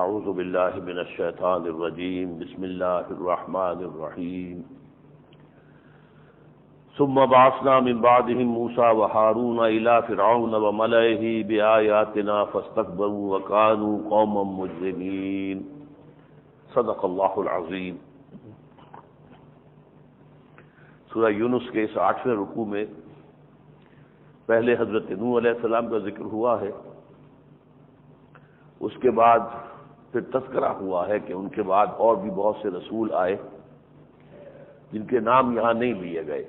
اعوذ باللہ من الشیطان الرجیم بسم اللہ الرحمن الرحیم ثم بعثنا من بعدهم موسى وهارون الى فرعون وملئه بآياتنا فاستكبروا وكانوا قوما مجرمين صدق اللہ العظیم۔ سورہ یونس کے اس 8ویں رکوع میں پہلے حضرت نوح علیہ السلام کا ذکر ہوا ہے، اس کے بعد پھر تذکرہ ہوا ہے کہ ان کے بعد اور بھی بہت سے رسول آئے جن کے نام یہاں نہیں لیے گئے۔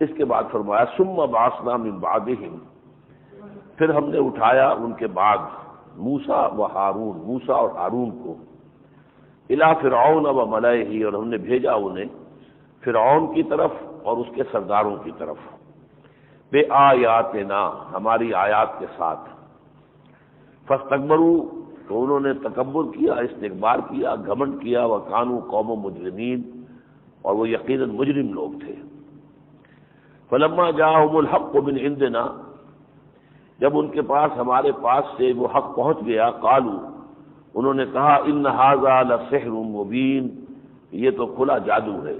اس کے بعد فرمایا ثم بعثنا من بعدهم، پھر ہم نے اٹھایا ان کے بعد موسیٰ و ہارون، موسیٰ اور ہارون کو، الی فرعون و ملئہ، اور ہم نے بھیجا انہیں فرعون کی طرف اور اس کے سرداروں کی طرف، بے آیاتنا، ہماری آیات کے ساتھ، فاستکبروا، تو انہوں نے تکبر کیا، استکبار کیا، گھمنڈ کیا، وکانوا قوم مجرمین، اور وہ یقیناً مجرم لوگ تھے۔ فلما جاءهم الحق من عندنا، جب ان کے پاس ہمارے پاس سے وہ حق پہنچ گیا، قالوا، انہوں نے کہا ان ھذا لسحر مبین، یہ تو کھلا جادو ہے۔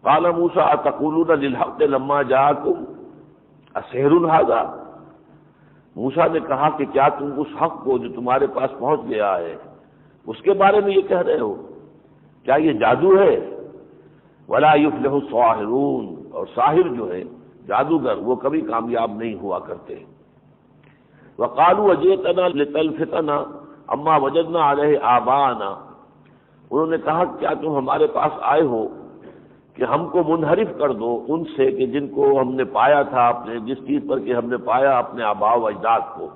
قال موسیٰ اتقولون للحق لما جاءکم اسحر ھذا، موسیٰ نے کہا کہ کیا تم اس حق کو جو تمہارے پاس پہنچ گیا ہے اس کے بارے میں یہ کہہ رہے ہو؟ کیا یہ جادو ہے؟ ولا یفلح الساحرون، اور ساحر جو ہے جادوگر وہ کبھی کامیاب نہیں ہوا کرتے۔ وقالوا اجئتنا لتلفتنا اما وجدنا علیہ آباءنا، انہوں نے کہا کیا تم ہمارے پاس آئے ہو کہ ہم کو منحرف کر دو ان سے کہ جن کو ہم نے پایا تھا، اپنے جس چیز پر کہ ہم نے پایا اپنے آباء و اجداد کو،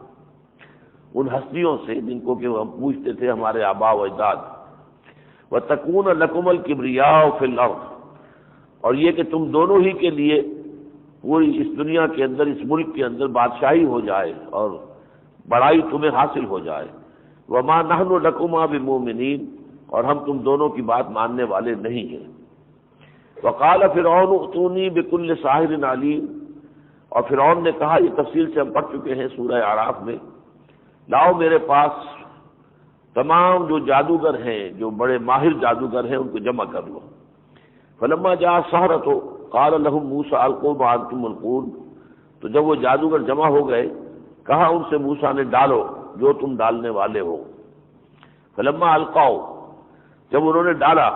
ان ہستیوں سے جن کو کہ ہم پوچھتے تھے ہمارے آباء و اجداد۔ وَتَكُونَ لَكُمُ الْكِبْرِيَاءُ فِي الْأَرْضِ، اور یہ کہ تم دونوں ہی کے لیے پوری اس دنیا کے اندر، اس ملک کے اندر بادشاہی ہو جائے اور بڑائی تمہیں حاصل ہو جائے۔ وَمَا نَحْنُ لَكُمَا بِمُؤْمِنِينَ، اور ہم تم دونوں کی بات ماننے والے نہیں ہیں۔ وقال فرعون ائتونی بكل ساحر علیم، اور فرعون نے کہا، یہ تفصیل سے ہم پڑھ چکے ہیں سورہ اعراف میں، لاؤ میرے پاس تمام جو جادوگر ہیں، جو بڑے ماہر جادوگر ہیں، ان کو جمع کر لو۔ فلما جاء السحرة قال لهم موسى القوا ما انتم ملقون، تو جب وہ جادوگر جمع ہو گئے کہا ان سے موسیٰ نے ڈالو جو تم ڈالنے والے ہو۔ فلما القوا، جب انہوں نے ڈالا،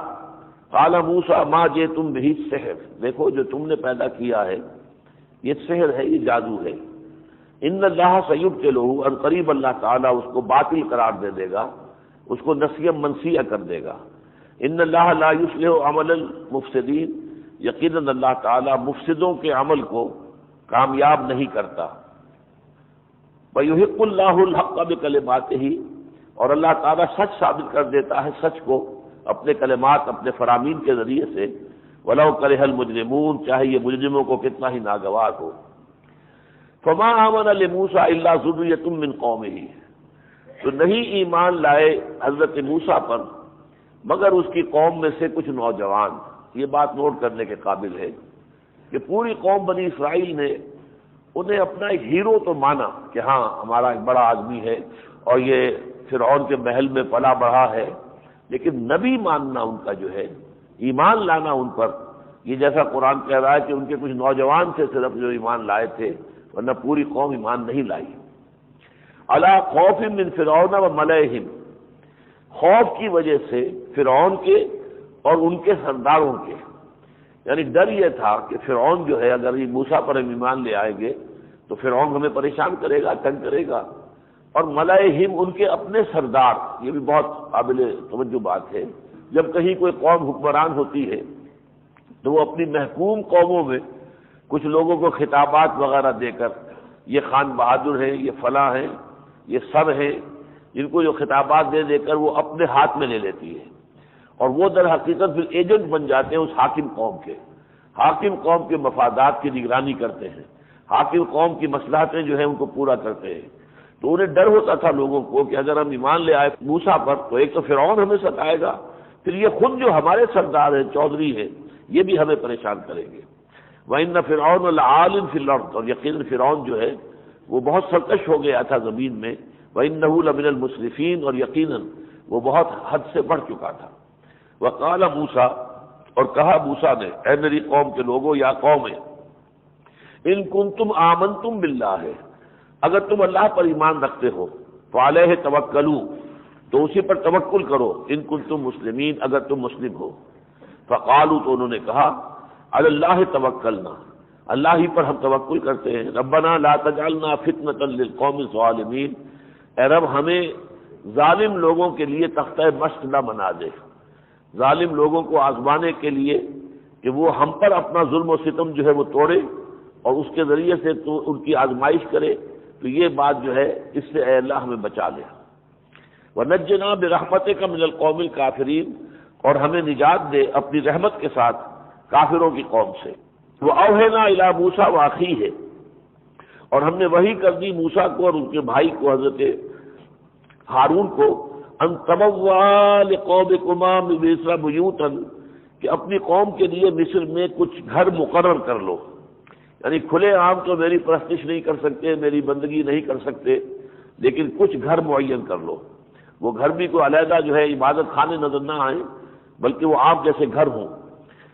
قال موسیٰ ما جئتم به السحر، دیکھو جو تم نے پیدا کیا ہے یہ سحر ہے، یہ جادو ہے۔ ان اللہ سیبطلہ، ان قریب اللہ تعالیٰ اس کو باطل قرار دے دے گا، اس کو نسیًا منسیہ کر دے گا۔ ان اللہ لا یصلح عمل المفسدین، یقیناً اللہ تعالیٰ مفسدوں کے عمل کو کامیاب نہیں کرتا۔ وَيُحِقُّ اللَّهُ الْحَقَّ بِكَلِمَاتِهِ، اور اللہ تعالیٰ سچ ثابت کر دیتا ہے سچ کو اپنے کلمات، اپنے فرامین کے ذریعے سے۔ وَلَوْ كَرِهَ الْمُجْرِمُونَ، چاہے یہ مجرموں کو کتنا ہی ناگوار ہو۔ فَمَا آمَنَ لِمُوسَىٰ إِلَّا ذُرِّيَّةٌ مِّن قَوْمِهِ، تو نہیں ایمان لائے حضرت موسیٰ پر مگر اس کی قوم میں سے کچھ نوجوان۔ یہ بات نوٹ کرنے کے قابل ہے کہ پوری قوم بنی اسرائیل نے انہیں اپنا ایک ہیرو تو مانا کہ ہاں ہمارا ایک بڑا آدمی ہے اور یہ فرعون کے محل میں پلا بڑھا ہے، لیکن نبی ماننا ان کا جو ہے، ایمان لانا ان پر، یہ جیسا قرآن کہہ رہا ہے کہ ان کے کچھ نوجوان تھے صرف جو ایمان لائے تھے، ورنہ پوری قوم ایمان نہیں لائی۔ علی خوف من فرعون و ملئہم، خوف کی وجہ سے فرعون کے اور ان کے سرداروں کے، یعنی ڈر یہ تھا کہ فرعون جو ہے اگر یہ موسیٰ پر ہم ایمان لے آئیں گے تو فرعون ہمیں پریشان کرے گا، تنگ کرے گا، اور ملائہم ان کے اپنے سردار۔ یہ بھی بہت قابل توجہ بات ہے، جب کہیں کوئی قوم حکمران ہوتی ہے تو وہ اپنی محکوم قوموں میں کچھ لوگوں کو خطابات وغیرہ دے کر، یہ خان بہادر ہیں، یہ فلاں ہیں، یہ سب ہیں، جن کو جو خطابات دے دے کر وہ اپنے ہاتھ میں لے لیتی ہے، اور وہ در حقیقت پھر ایجنٹ بن جاتے ہیں اس حاکم قوم کے۔ حاکم قوم کے مفادات کی نگرانی کرتے ہیں، حاکم قوم کی مصلحتیں جو ہیں ان کو پورا کرتے ہیں۔ تو انہیں ڈر ہوتا تھا لوگوں کو کہ اگر ہم ایمان لے آئے موسیٰ پر تو ایک تو فرعون ہمیں ستائے گا، پھر یہ خود جو ہمارے سردار ہیں، چودھری ہیں، یہ بھی ہمیں پریشان کریں گے۔ وَإِنَّ فِرْعَوْنَ لَعَالٍ فِي الْأَرْضِ، اور یقیناً فرعون جو ہے وہ بہت سرکش ہو گیا تھا زمین میں، وَإِنَّهُ لَمِنَ الْمُسْرِفِينَ، اور یقیناً وہ بہت حد سے بڑھ چکا تھا۔ وقال موسیٰ، اور کہا موسیٰ نے، اے میری قوم کے لوگوں یا قوم، ان کنتم آمنتم باللہ، اگر تم اللہ پر ایمان رکھتے ہو، فعلیہ توکلوا، تو اسی پر توکل کرو، ان کنتم مسلمین، اگر تم مسلم ہو۔ فقالوا، تو انہوں نے کہا، علی اللہ توکلنا، اللہ ہی پر ہم توکل کرتے ہیں، ربنا لا تجعلنا فتنة للقوم الظالمین، اے رب ہمیں ظالم لوگوں کے لیے تختہ مشق نہ بنا دے، ظالم لوگوں کو آزمانے کے لیے کہ وہ ہم پر اپنا ظلم و ستم جو ہے وہ توڑے اور اس کے ذریعے سے تو ان کی آزمائش کرے، تو یہ بات جو ہے اس سے اے اللہ ہمیں بچا لے۔ وَنَجِّنَا بِرَحْمَتِكَ مِنَ الْقَوْمِ الْكَافِرِينَ، اور ہمیں نجات دے اپنی رحمت کے ساتھ کافروں کی قوم سے۔ وَأَوْحَيْنَا إِلَىٰ مُوسَىٰ وَأَخِيهِ، اور ہم نے وحی کر دی موسیٰ کو اور ان کے بھائی کو حضرت ہارون کو، ان تبوّا لقومکما بمصر بیوتا، کہ اپنی قوم کے لیے مصر میں کچھ گھر مقرر کر لو، یعنی کھلے عام تو میری پرستش نہیں کر سکتے، میری بندگی نہیں کر سکتے، لیکن کچھ گھر معین کر لو، وہ گھر بھی کوئی علیحدہ جو ہے عبادت خانے نظر نہ آئیں بلکہ وہ آپ جیسے گھر ہوں۔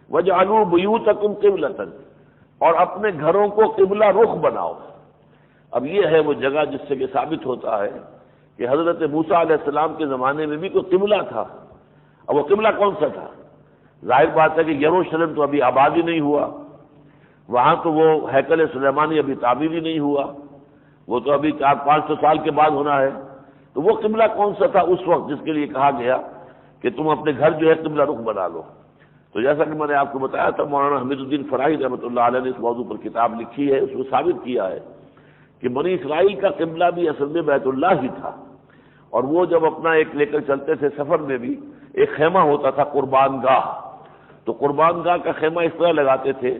وَاجْعَلُوا بُيُوتَكُمْ قِبْلَةً، اور اپنے گھروں کو قبلہ رخ بناؤ۔ اب یہ ہے وہ جگہ جس سے کہ ثابت ہوتا ہے کہ حضرت موسیٰ علیہ السلام کے زمانے میں بھی کوئی قبلہ تھا۔ اب وہ قبلہ کون سا تھا؟ ظاہر بات ہے کہ یروشلم تو ابھی آباد ہی نہیں ہوا، وہاں تو وہ ہیکل سلیمانی ابھی تعمیر ہی نہیں ہوا، وہ تو ابھی 400-500 سال کے بعد ہونا ہے۔ تو وہ قبلہ کون سا تھا اس وقت جس کے لیے کہا گیا کہ تم اپنے گھر جو ہے قبلہ رخ بنا لو؟ تو جیسا کہ میں نے آپ کو بتایا تھا، مولانا حمید الدین فراہی رحمۃ اللہ علیہ نے اس موضوع پر کتاب لکھی ہے، اس میں ثابت کیا ہے کہ بنی اسرائیل کا قبلہ بھی اصل میں بیت اللہ ہی تھا، اور وہ جب اپنا ایک لے کر چلتے تھے سفر میں بھی ایک خیمہ ہوتا تھا قربان گاہ، تو قربان گاہ کا خیمہ اس طرح لگاتے تھے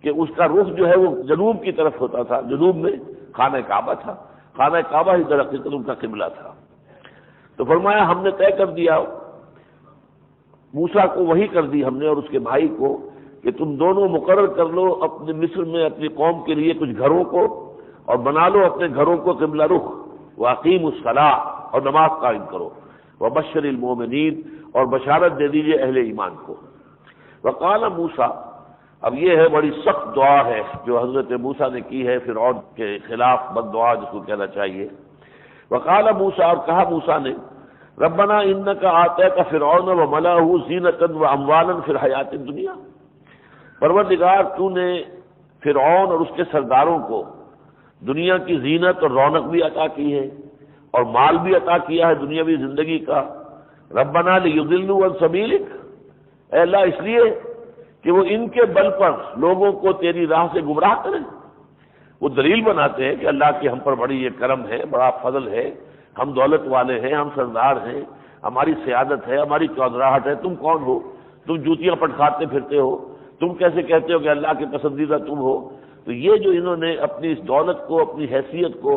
کہ اس کا رخ جو ہے وہ جنوب کی طرف ہوتا تھا، جنوب میں خانہ کعبہ تھا، خانہ کعبہ ہی درحقیقت ان کا قبلہ تھا۔ تو فرمایا ہم نے طے کر دیا، موسیٰ کو وحی کر دی ہم نے اور اس کے بھائی کو کہ تم دونوں مقرر کر لو اپنے مصر میں اپنی قوم کے لیے کچھ گھروں کو، اور بنا لو اپنے گھروں کو قبلہ رخ، وَأَقِیمُوا الصَّلَاةَ، اور نماز قائم کرو، وَبَشِّرِ الْمُؤْمِنِینَ، اور بشارت دے دیجئے اہل ایمان کو۔ وقال موسیٰ، اب یہ ہے بڑی سخت دعا ہے جو حضرت موسیٰ نے کی ہے فرعون کے خلاف، بد دعا جس کو کہنا چاہیے۔ وقال موسیٰ، اور کہا موسیٰ نے، ربنا انک آتیت فرعون وملأہ زینۃ واموالا فی الحیاۃ الدنیا، پروردگار تو نے فرعون اور اس کے سرداروں کو دنیا کی زینت اور رونق بھی عطا کی ہے اور مال بھی عطا کیا ہے دنیاوی زندگی کا۔ ربنا لیضلوا عن سبیلک، اے اللہ اس لیے کہ وہ ان کے بل پر لوگوں کو تیری راہ سے گمراہ کریں۔ وہ دلیل بناتے ہیں کہ اللہ کی ہم پر بڑی یہ کرم ہے، بڑا فضل ہے، ہم دولت والے ہیں، ہم سردار ہیں، ہماری سیادت ہے، ہماری چودراہٹ ہے، تم کون ہو؟ تم جوتیاں پٹکھاتے پھرتے ہو، تم کیسے کہتے ہو کہ اللہ کے پسندیدہ تم ہو؟ تو یہ جو انہوں نے اپنی اس دولت کو، اپنی حیثیت کو،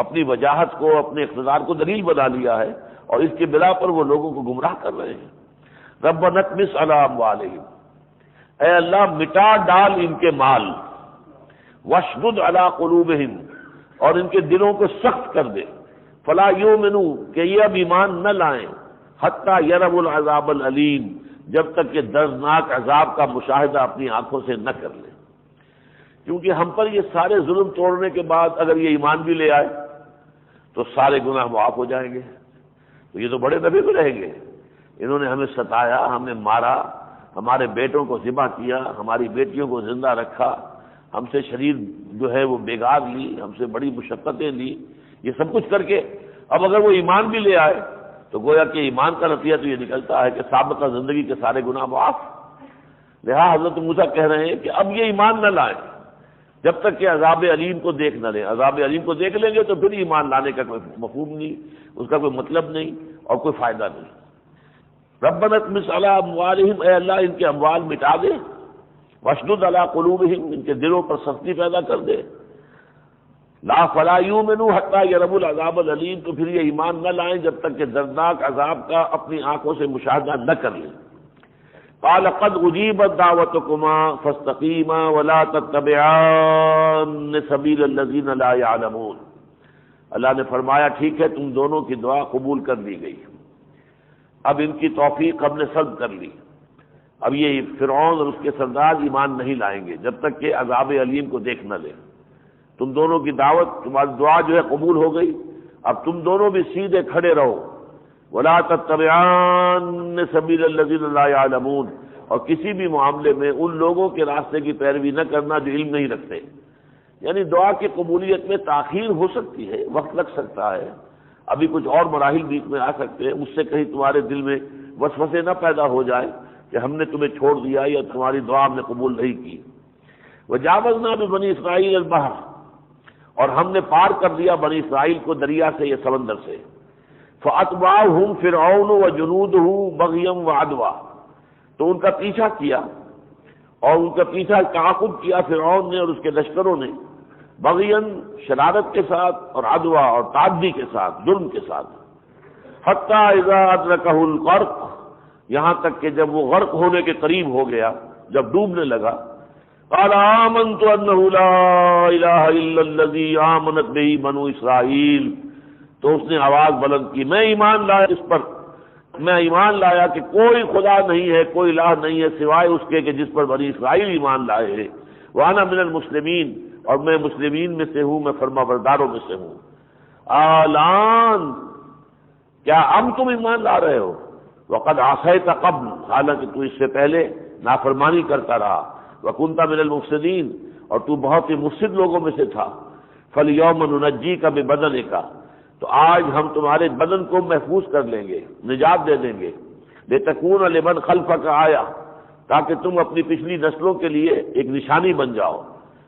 اپنی وجاہت کو، اپنے اقتدار کو دلیل بنا لیا ہے، اور اس کے بنا پر وہ لوگوں کو گمراہ کر رہے ہیں۔ ربنا اطمس علی اموالہم، اے اللہ مٹا ڈال ان کے مال، واشدد علی قلوبہم، اور ان کے دلوں کو سخت کر دے، فلا یؤمنوا، کہ یہ اب ایمان نہ لائیں، حتی یروا العذاب العلیم، جب تک کہ دردناک عذاب کا مشاہدہ اپنی آنکھوں سے نہ کر لیں۔ کیونکہ ہم پر یہ سارے ظلم توڑنے کے بعد اگر یہ ایمان بھی لے آئے تو سارے گناہ معاف ہو جائیں گے، تو یہ تو بڑے نبی بھی رہیں گے۔ انہوں نے ہمیں ستایا، ہمیں مارا، ہمارے بیٹوں کو ذبح کیا، ہماری بیٹیوں کو زندہ رکھا، ہم سے شریر جو ہے وہ بےگار لی، ہم سے بڑی مشقتیں لی، یہ سب کچھ کر کے اب اگر وہ ایمان بھی لے آئے تو گویا کہ ایمان کا نتیجہ تو یہ نکلتا ہے کہ سابقہ زندگی کے سارے گناہ معاف۔ لہٰذا حضرت موسیٰ کہہ رہے ہیں کہ اب یہ ایمان نہ لائیں جب تک کہ عذاب علیم کو دیکھ نہ لیں۔ عذاب علیم کو دیکھ لیں گے تو پھر ایمان لانے کا کوئی مفہوم نہیں، اس کا کوئی مطلب نہیں اور کوئی فائدہ نہیں۔ ربنا اطمس علی اموالہم، اے اللہ ان کے اموال مٹا دے، واشدد علی قلوبہم، ان کے دلوں پر سختی پیدا کر دے، لا فلا یؤمنوا حتی یروا العذاب العلیم، تو پھر یہ ایمان نہ لائیں جب تک کہ دردناک عذاب کا اپنی آنکھوں سے مشاہدہ نہ کر لیں۔ قال قد اجیبت دعوتکما فاستقیما ولا تتبعان سبیل الذین لا یعلمون، اللہ نے فرمایا ٹھیک ہے تم دونوں کی دعا قبول کر لی گئی، اب ان کی توفیق ہم نے سلب کر لی، اب یہ فرعون اور اس کے سردار ایمان نہیں لائیں گے جب تک کہ عذاب علیم کو دیکھ نہ لیں۔ تم دونوں کی دعوت، تمہاری دعا جو ہے قبول ہو گئی، اب تم دونوں بھی سیدھے کھڑے رہو، ولا تتبعان سبیل الذین لا یعلمون، اور کسی بھی معاملے میں ان لوگوں کے راستے کی پیروی نہ کرنا جو علم نہیں رکھتے۔ یعنی دعا کی قبولیت میں تاخیر ہو سکتی ہے، وقت لگ سکتا ہے، ابھی کچھ اور مراحل بیچ میں آ سکتے ہیں، اس سے کہیں تمہارے دل میں وسوسے نہ پیدا ہو جائے کہ ہم نے تمہیں چھوڑ دیا یا تمہاری دعا ہم نے قبول نہیں کی۔ وجاوزنا ببنی اسرائیل البحر، اور ہم نے پار کر دیا بنی اسرائیل کو دریا سے یا سمندر سے، فاتبعهم فرعون وجنودہ بغیا وعدوا، تو ان کا پیچھا کیا اور ان کا پیچھا تعاقب کیا فرعون نے اور اس کے لشکروں نے، بغین شرارت کے ساتھ اور عدوا اور تعدی کے ساتھ، جرم کے ساتھ، حتی اذا ادرکہ الغرق، یہاں تک کہ جب وہ غرق ہونے کے قریب ہو گیا، جب ڈوبنے لگا، قال آمنت انہ لا الہ الا الذی آمنت بہ بنو اسرائیل، تو اس نے آواز بلند کی، میں ایمان لایا اس پر، میں ایمان لایا کہ کوئی خدا نہیں ہے، کوئی الہ نہیں ہے سوائے اس کے کہ جس پر بنی اسرائیل ایمان لائے ہیں، وانا من المسلمین، اور میں مسلمین میں سے ہوں، میں فرما برداروں میں سے ہوں۔ آلان، کیا اب تم ایمان لا رہے ہو؟ وقد عصیت قبل، حالانکہ تو اس سے پہلے نافرمانی کرتا رہا، وکنت من المفسدین، اور تو بہت ہی مفسد لوگوں میں سے تھا، فالیوم ننجیک ببدنک، تو آج ہم تمہارے بدن کو محفوظ کر لیں گے، نجات دے دیں گے، لتکون لمن خلفک آیا، تاکہ تم اپنی پچھلی نسلوں کے لیے ایک نشانی بن جاؤ،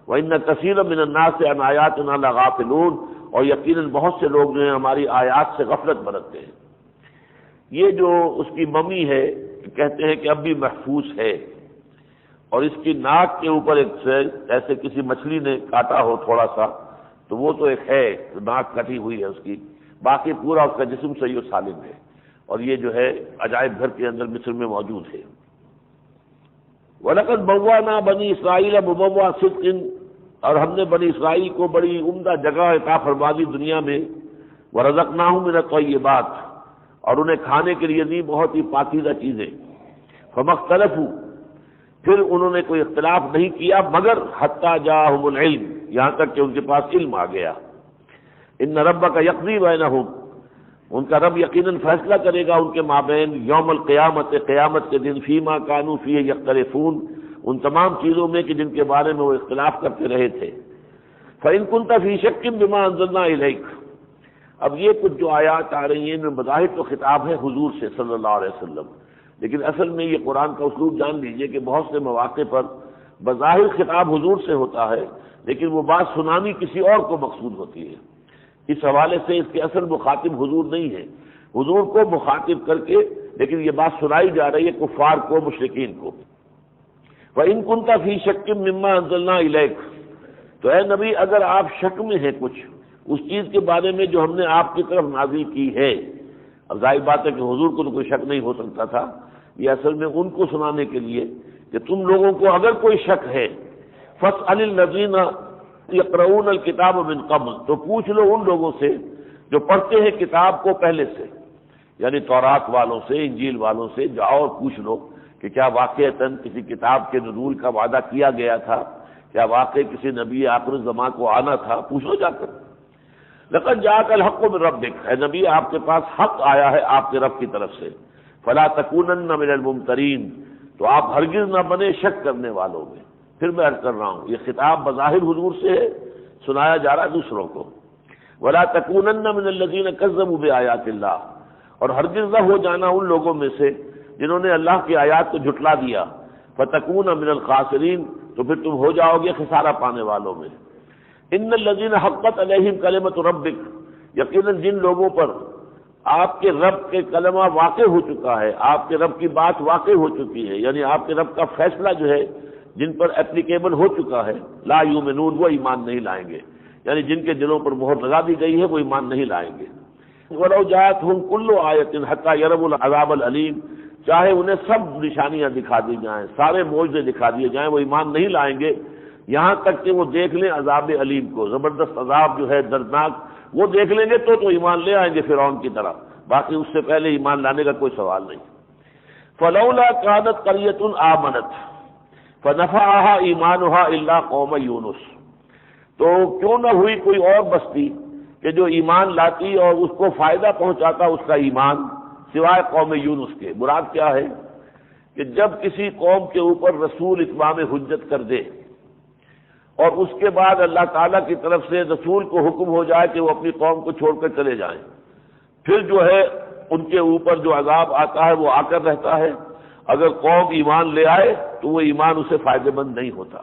وَإِنَّ كَثِيرًا مِّنَ النَّاسِ عَنْ آيَاتِنَا لَغَافِلُونَ، اور یقیناً بہت سے لوگ جو ہیں ہماری آیات سے غفلت برتتے ہیں۔ یہ جو اس کی ممی ہے کہتے ہیں کہ اب بھی محفوظ ہے، اور اس کی ناک کے اوپر ایک ایسے کسی مچھلی نے کاٹا ہو تھوڑا سا، تو وہ تو ایک ہے، ناک کٹی ہوئی ہے اس کی، باقی پورا اس کا جسم صحیح و سالم ہے، اور یہ جو ہے عجائب گھر کے اندر مصر میں موجود ہے۔ وَلَقَدْ بَوَّأْنَا بَنِي إِسْرَائِيلَ مُبَوَّأَ صِدْقٍ، اور ہم نے بنی اسرائیل کو بڑی عمدہ جگہ عطا فرما دی دنیا میں، وَرَزَقْنَاهُم مِّنَ الطَّيِّبَاتِ، اور انہیں کھانے کے لیے دی بہت ہی پاکیزہ چیزیں، فَمَا اخْتَلَفُوا، پھر انہوں نے کوئی اختلاف نہیں کیا مگر حتیٰ جاءہم العلم، یہاں تک کہ ان کے پاس علم آ گیا۔ ان ربک یقضی بینہم، ان کا رب یقیناً فیصلہ کرے گا ان کے مابین یوم القیامت، قیامت کے دن، فیما کانوا فیہ یختلفون، ان تمام چیزوں میں کہ جن کے بارے میں وہ اختلاف کرتے رہے تھے۔ فإن كنت فی شک بما انزلنا الیک، اب یہ کچھ جو آیات آ رہی ہیں ان میں بظاہر تو خطاب ہے حضور سے صلی اللہ علیہ وسلم، لیکن اصل میں یہ قرآن کا اسلوب جان لیجئے کہ بہت سے مواقع پر بظاہر خطاب حضور سے ہوتا ہے، لیکن وہ بات سنانی کسی اور کو مقصود ہوتی ہے، اس حوالے سے اس کے اصل مخاطب حضور نہیں ہے، حضور کو مخاطب کر کے لیکن یہ بات سنائی جا رہی ہے کفار کو، مشرکین کو۔ وَإِن كُنتَ فِي شَكٍّ مِّمَّا أَنزَلْنَا إِلَيْكَ، تو اے نبی اگر آپ شک میں ہیں کچھ اس چیز کے بارے میں جو ہم نے آپ کی طرف نازل کی ہے، اب ظاہر بات ہے کہ حضور کو تو کوئی شک نہیں ہو سکتا تھا، یہ اصل میں ان کو سنانے کے لیے کہ تم لوگوں کو اگر کوئی شک ہے، فَاسْأَلِ الَّذِينَ يَقْرَؤُونَ الْكِتَابَ مِن قَبْلُ، تو پوچھ لو ان لوگوں سے جو پڑھتے ہیں کتاب کو پہلے سے، یعنی تورات والوں سے، انجیل والوں سے جاؤ اور پوچھ لو کہ کیا واقعتاً کسی کتاب کے نزول کا وعدہ کیا گیا تھا، کیا واقعی کسی نبی آخر الزمان کو آنا تھا، پوچھو جا کر۔ لقد جاءک الحق من ربک، اے نبی آپ کے پاس حق آیا ہے آپ کے رب کی طرف سے، فلا تکونن من الممترین، تو آپ ہرگز نہ بنے شک کرنے والوں میں۔ پھر میں عرض کر رہا ہوں یہ خطاب بظاہر حضور سے ہے، سنایا جا رہا ہے دوسروں کو۔ ولا تکونن من الذین کذبوا بآیات اللہ، اور ہرگز نہ ہو جانا ان لوگوں میں سے جنہوں نے اللہ کی آیات کو جھٹلا دیا، فتکون من الخاسرین، تو پھر تم ہو جاؤ گے خسارہ پانے والوں میں۔ ان الذین حقت علیہم کلمۃ ربک، یقیناً جن لوگوں پر آپ کے رب کے کلمہ واقع ہو چکا ہے، آپ کے رب کی بات واقع ہو چکی ہے، یعنی آپ کے رب کا فیصلہ جو ہے جن پر اپلیکیبل ہو چکا ہے، لا یؤمنون، وہ ایمان نہیں لائیں گے، یعنی جن کے دلوں پر مہر لگا دی گئی ہے وہ ایمان نہیں لائیں گے۔ وَلَوْ جَاءَتْهُمْ كُلُّ آیَةٍ حَتَّى يَرَوْا الْعَذَابَ الْأَلِيمَ، چاہے انہیں سب نشانیاں دکھا دی جائیں، سارے معجزے دکھا دیے جائیں، وہ ایمان نہیں لائیں گے یہاں تک کہ وہ دیکھ لیں عذاب علیم کو، زبردست عذاب جو ہے دردناک، وہ دیکھ لیں گے تو ایمان لے آئیں گے فرعون کی طرح، باقی اس سے پہلے ایمان لانے کا کوئی سوال نہیں۔ فلولا كانت قرية آمنت فنفعها ایمانها الا قوم یونس، تو کیوں نہ ہوئی کوئی اور بستی کہ جو ایمان لاتی اور اس کو فائدہ پہنچاتا اس کا ایمان سوائے قوم یونس کے۔ مراد کیا ہے کہ جب کسی قوم کے اوپر رسول اتمام حجت کر دے اور اس کے بعد اللہ تعالیٰ کی طرف سے رسول کو حکم ہو جائے کہ وہ اپنی قوم کو چھوڑ کر چلے جائیں، پھر جو ہے ان کے اوپر جو عذاب آتا ہے وہ آ کر رہتا ہے۔ اگر قوم ایمان لے آئے تو وہ ایمان اسے فائدہ مند نہیں ہوتا۔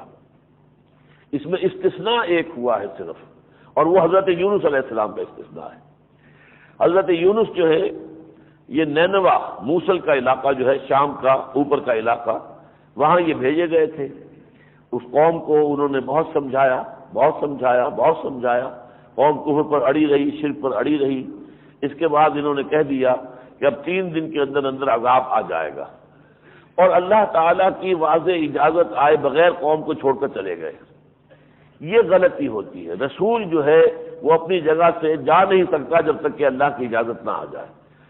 اس میں استثناء ایک ہوا ہے صرف، اور وہ حضرت یونس علیہ السلام کا استثناء ہے۔ حضرت یونس جو ہے یہ نینوا موصل کا علاقہ جو ہے شام کا اوپر کا علاقہ، وہاں یہ بھیجے گئے تھے۔ اس قوم کو انہوں نے بہت سمجھایا، قوم کفر پر اڑی رہی، شرک پر اڑی رہی۔ اس کے بعد انہوں نے کہہ دیا کہ اب 3 دن کے اندر اندر عذاب آ جائے گا، اور اللہ تعالیٰ کی واضح اجازت آئے بغیر قوم کو چھوڑ کر چلے گئے۔ یہ غلطی ہوتی ہے، رسول جو ہے وہ اپنی جگہ سے جا نہیں سکتا جب تک کہ اللہ کی اجازت نہ آ جائے۔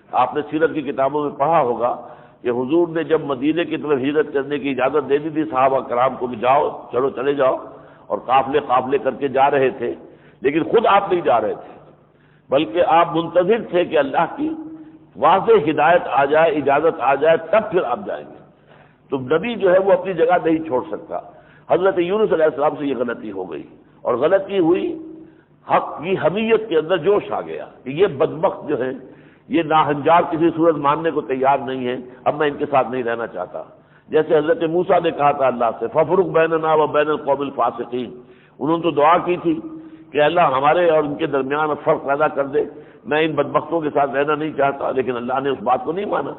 آپ نے سیرت کی کتابوں میں پڑھا ہوگا کہ حضور نے جب مدینے کی طرف ہجرت کرنے کی اجازت دے دی تھی صحابہ کرام کو کہ جاؤ، چلو چلے جاؤ، اور قافلے کر کے جا رہے تھے، لیکن خود آپ نہیں جا رہے تھے، بلکہ آپ منتظر تھے کہ اللہ کی واضح ہدایت آ جائے، اجازت آ جائے، تب پھر آپ جائیں گے۔ تو نبی جو ہے وہ اپنی جگہ نہیں چھوڑ سکتا۔ حضرت یونس علیہ السلام سے یہ غلطی ہو گئی، اور غلطی ہوئی، حق کی حمیت کے اندر جوش آ گیا کہ یہ بدبخت جو ہے، یہ ناہنجار کسی صورت ماننے کو تیار نہیں ہے، اب میں ان کے ساتھ نہیں رہنا چاہتا۔ جیسے حضرت موسیٰ نے کہا تھا اللہ سے فَفْرُقْ بَيْنَنَا وَبَيْنَ الْقَوْمِ الْفَاسِقِينَ، انہوں نے تو دعا کی تھی کہ اللہ ہمارے اور ان کے درمیان فرق پیدا کر دے، میں ان بدبختوں کے ساتھ رہنا نہیں چاہتا، لیکن اللہ نے اس بات کو نہیں مانا۔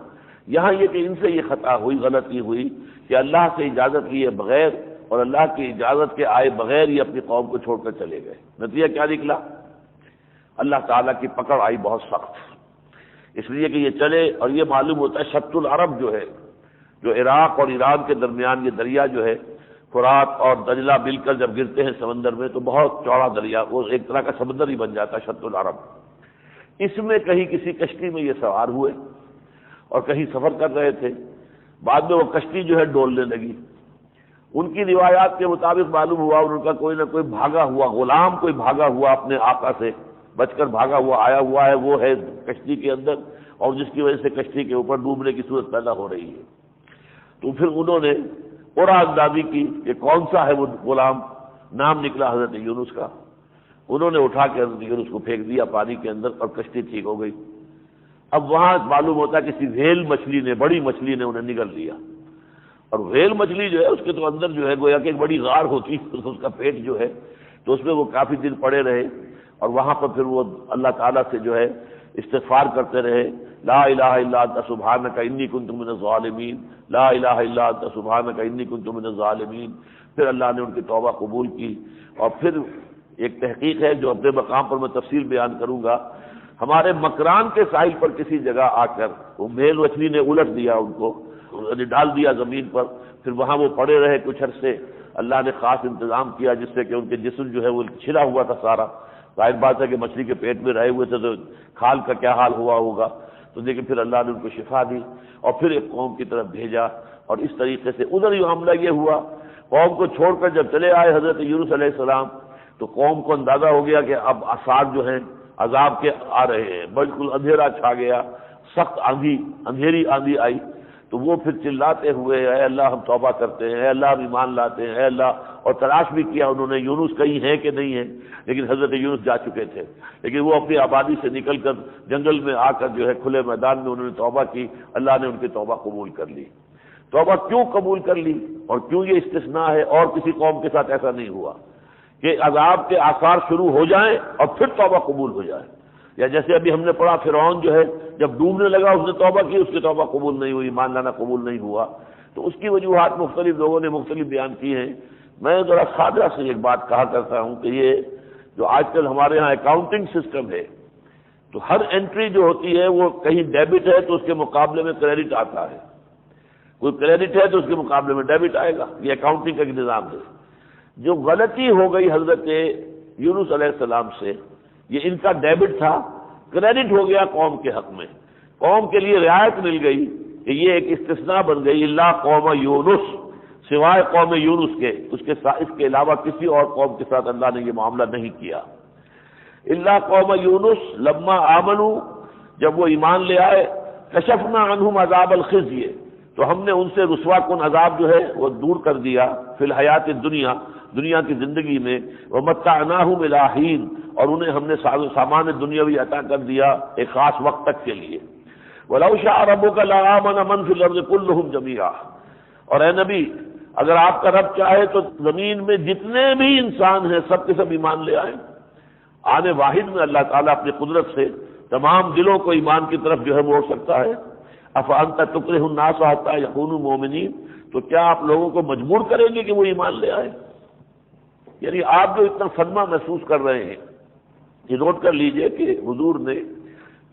یہاں یہ کہ ان سے یہ خطا ہوئی، غلطی ہوئی کہ اللہ سے اجازت لیے بغیر اور اللہ کی اجازت کے آئے بغیر یہ اپنی قوم کو چھوڑ کر چلے گئے۔ نتیجہ کیا نکلا؟ اللہ تعالیٰ کی پکڑ آئی بہت سخت، اس لیے کہ یہ چلے، اور یہ معلوم ہوتا ہے شط العرب جو ہے، جو عراق اور ایران کے درمیان یہ دریا جو ہے فرات اور دجلہ مل کر جب گرتے ہیں سمندر میں تو بہت چوڑا دریا، وہ ایک طرح کا سمندر ہی بن جاتا ہے شط العرب۔ اس میں کہیں کسی کشتی میں یہ سوار ہوئے اور کہیں سفر کر رہے تھے، بعد میں وہ کشتی جو ہے ڈولنے لگی۔ ان کی روایات کے مطابق معلوم ہوا ان کا کوئی نہ کوئی بھاگا ہوا غلام، کوئی بھاگا ہوا اپنے آقا سے بچ کر بھاگا ہوا آیا ہوا ہے، وہ ہے کشتی کے اندر، اور جس کی وجہ سے کشتی کے اوپر ڈوبنے کی صورت پیدا ہو رہی ہے۔ تو پھر انہوں نے اڑا اندازی کی کہ کون سا ہے وہ غلام، نام نکلا حضرت یونس کا۔ انہوں نے اٹھا کے حضرت یونس کو پھینک دیا پانی کے اندر اور کشتی ٹھیک ہو گئی۔ اب وہاں معلوم ہوتا ہے کسی وھیل مچھلی نے، بڑی مچھلی نے انہیں نگل لیا، اور وھیل مچھلی جو ہے اس کے تو اندر جو ہے گویا کہ ایک بڑی غار ہوتی ہے، اس کا پیٹ جو ہے، تو اس میں وہ کافی دن پڑے رہے، اور وہاں پر پھر وہ اللہ تعالیٰ سے جو ہے استغفار کرتے رہے، لا الہ الا انت سبحانک انی کنت من الظالمین، لا الہ الا انت سبحانک انی کنت من الظالمین۔ پھر اللہ نے ان کی توبہ قبول کی، اور پھر ایک تحقیق ہے جو اپنے مقام پر میں تفصیل بیان کروں گا، ہمارے مکران کے ساحل پر کسی جگہ آ کر وہ میل مچھلی نے الٹ دیا ان کو، ڈال دیا زمین پر، پھر وہاں وہ پڑے رہے کچھ عرصے۔ اللہ نے خاص انتظام کیا جس سے کہ ان کے جسم جو ہے وہ چھلا ہوا تھا سارا، ظاہر بات ہے کہ مچھلی کے پیٹ میں رہے ہوئے تھے تو کھال کا کیا حال ہوا ہوگا، تو لیکن پھر اللہ نے ان کو شفا دی اور پھر ایک قوم کی طرف بھیجا، اور اس طریقے سے ادھر یہ معاملہ یہ ہوا، قوم کو چھوڑ کر جب چلے آئے حضرت یونس علیہ السلام تو قوم کو اندازہ ہو گیا کہ اب آثار جو ہیں عذاب کے آ رہے ہیں، بالکل اندھیرا چھا گیا، سخت آندھی، اندھیری آندھی آئی، تو وہ پھر چلاتے ہوئے اے اللہ ہم توبہ کرتے ہیں، اے اللہ ہم ایمان لاتے ہیں، اے اللہ، اور تلاش بھی کیا انہوں نے یونس کہیں ہے کہ نہیں ہے، لیکن حضرت یونس جا چکے تھے، لیکن وہ اپنی آبادی سے نکل کر جنگل میں آ کر جو ہے کھلے میدان میں انہوں نے توبہ کی، اللہ نے ان کی توبہ قبول کر لی۔ توبہ کیوں قبول کر لی اور کیوں یہ استثناء ہے، اور کسی قوم کے ساتھ ایسا نہیں ہوا کہ عذاب کے آثار شروع ہو جائیں اور پھر توبہ قبول ہو جائے، یا جیسے ابھی ہم نے پڑھا فرعون جو ہے جب ڈوبنے لگا اس نے توبہ کی، اس کی توبہ قبول نہیں ہوئی، ایمان لانا قبول نہیں ہوا۔ تو اس کی وجوہات مختلف لوگوں نے مختلف بیان کی ہیں۔ میں ذرا سادہ سے ایک بات کہا کرتا ہوں کہ یہ جو آج کل ہمارے ہاں اکاؤنٹنگ سسٹم ہے، تو ہر انٹری جو ہوتی ہے وہ کہیں ڈیبٹ ہے تو اس کے مقابلے میں کریڈٹ آتا ہے، کوئی کریڈٹ ہے تو اس کے مقابلے میں ڈیبٹ آئے گا، یہ اکاؤنٹنگ کا ایک نظام ہے۔ جو غلطی ہو گئی حضرت یونس علیہ السلام سے یہ ان کا ڈیبٹ تھا، کریڈٹ ہو گیا قوم کے حق میں، قوم کے لیے رعایت مل گئی کہ یہ ایک استثناء بن گئی، اللہ قوم یونس، سوائے قوم یونس کے، اس کے علاوہ کسی اور قوم کے ساتھ اللہ نے یہ معاملہ نہیں کیا۔ اللہ قوم یونس لما آمنوا، جب وہ ایمان لے آئے، کشفنا عنہم عذاب الخزي، تو ہم نے ان سے رسوا کن عذاب جو ہے وہ دور کر دیا، فی الحیات الدنیا، دنیا کی زندگی میں، ومتعناہم الی حین، اور انہیں ہم نے ساز و سامان دنیاوی عطا کر دیا ایک خاص وقت تک کے لیے۔ وَلَوْ شَاءَ رَبُّكَ لَآمَنَ مَنْ فِي الْأَرْضِ كُلُّهُمْ جَمِيعًا، اور اے نبی اگر آپ کا رب چاہے تو زمین میں جتنے بھی انسان ہیں سب کے سب ایمان لے آئیں۔ آنے واحد میں اللہ تعالیٰ اپنی قدرت سے تمام دلوں کو ایمان کی طرف جو ہے موڑ سکتا ہے۔ افانت تکرہ الناس حتی یکونوا مومنین، تو کیا آپ لوگوں کو مجبور کریں گے کہ وہ ایمان لے آئیں؟ یعنی آپ جو اتنا صدمہ محسوس کر رہے ہیں، یہ نوٹ کر لیجئے کہ حضور نے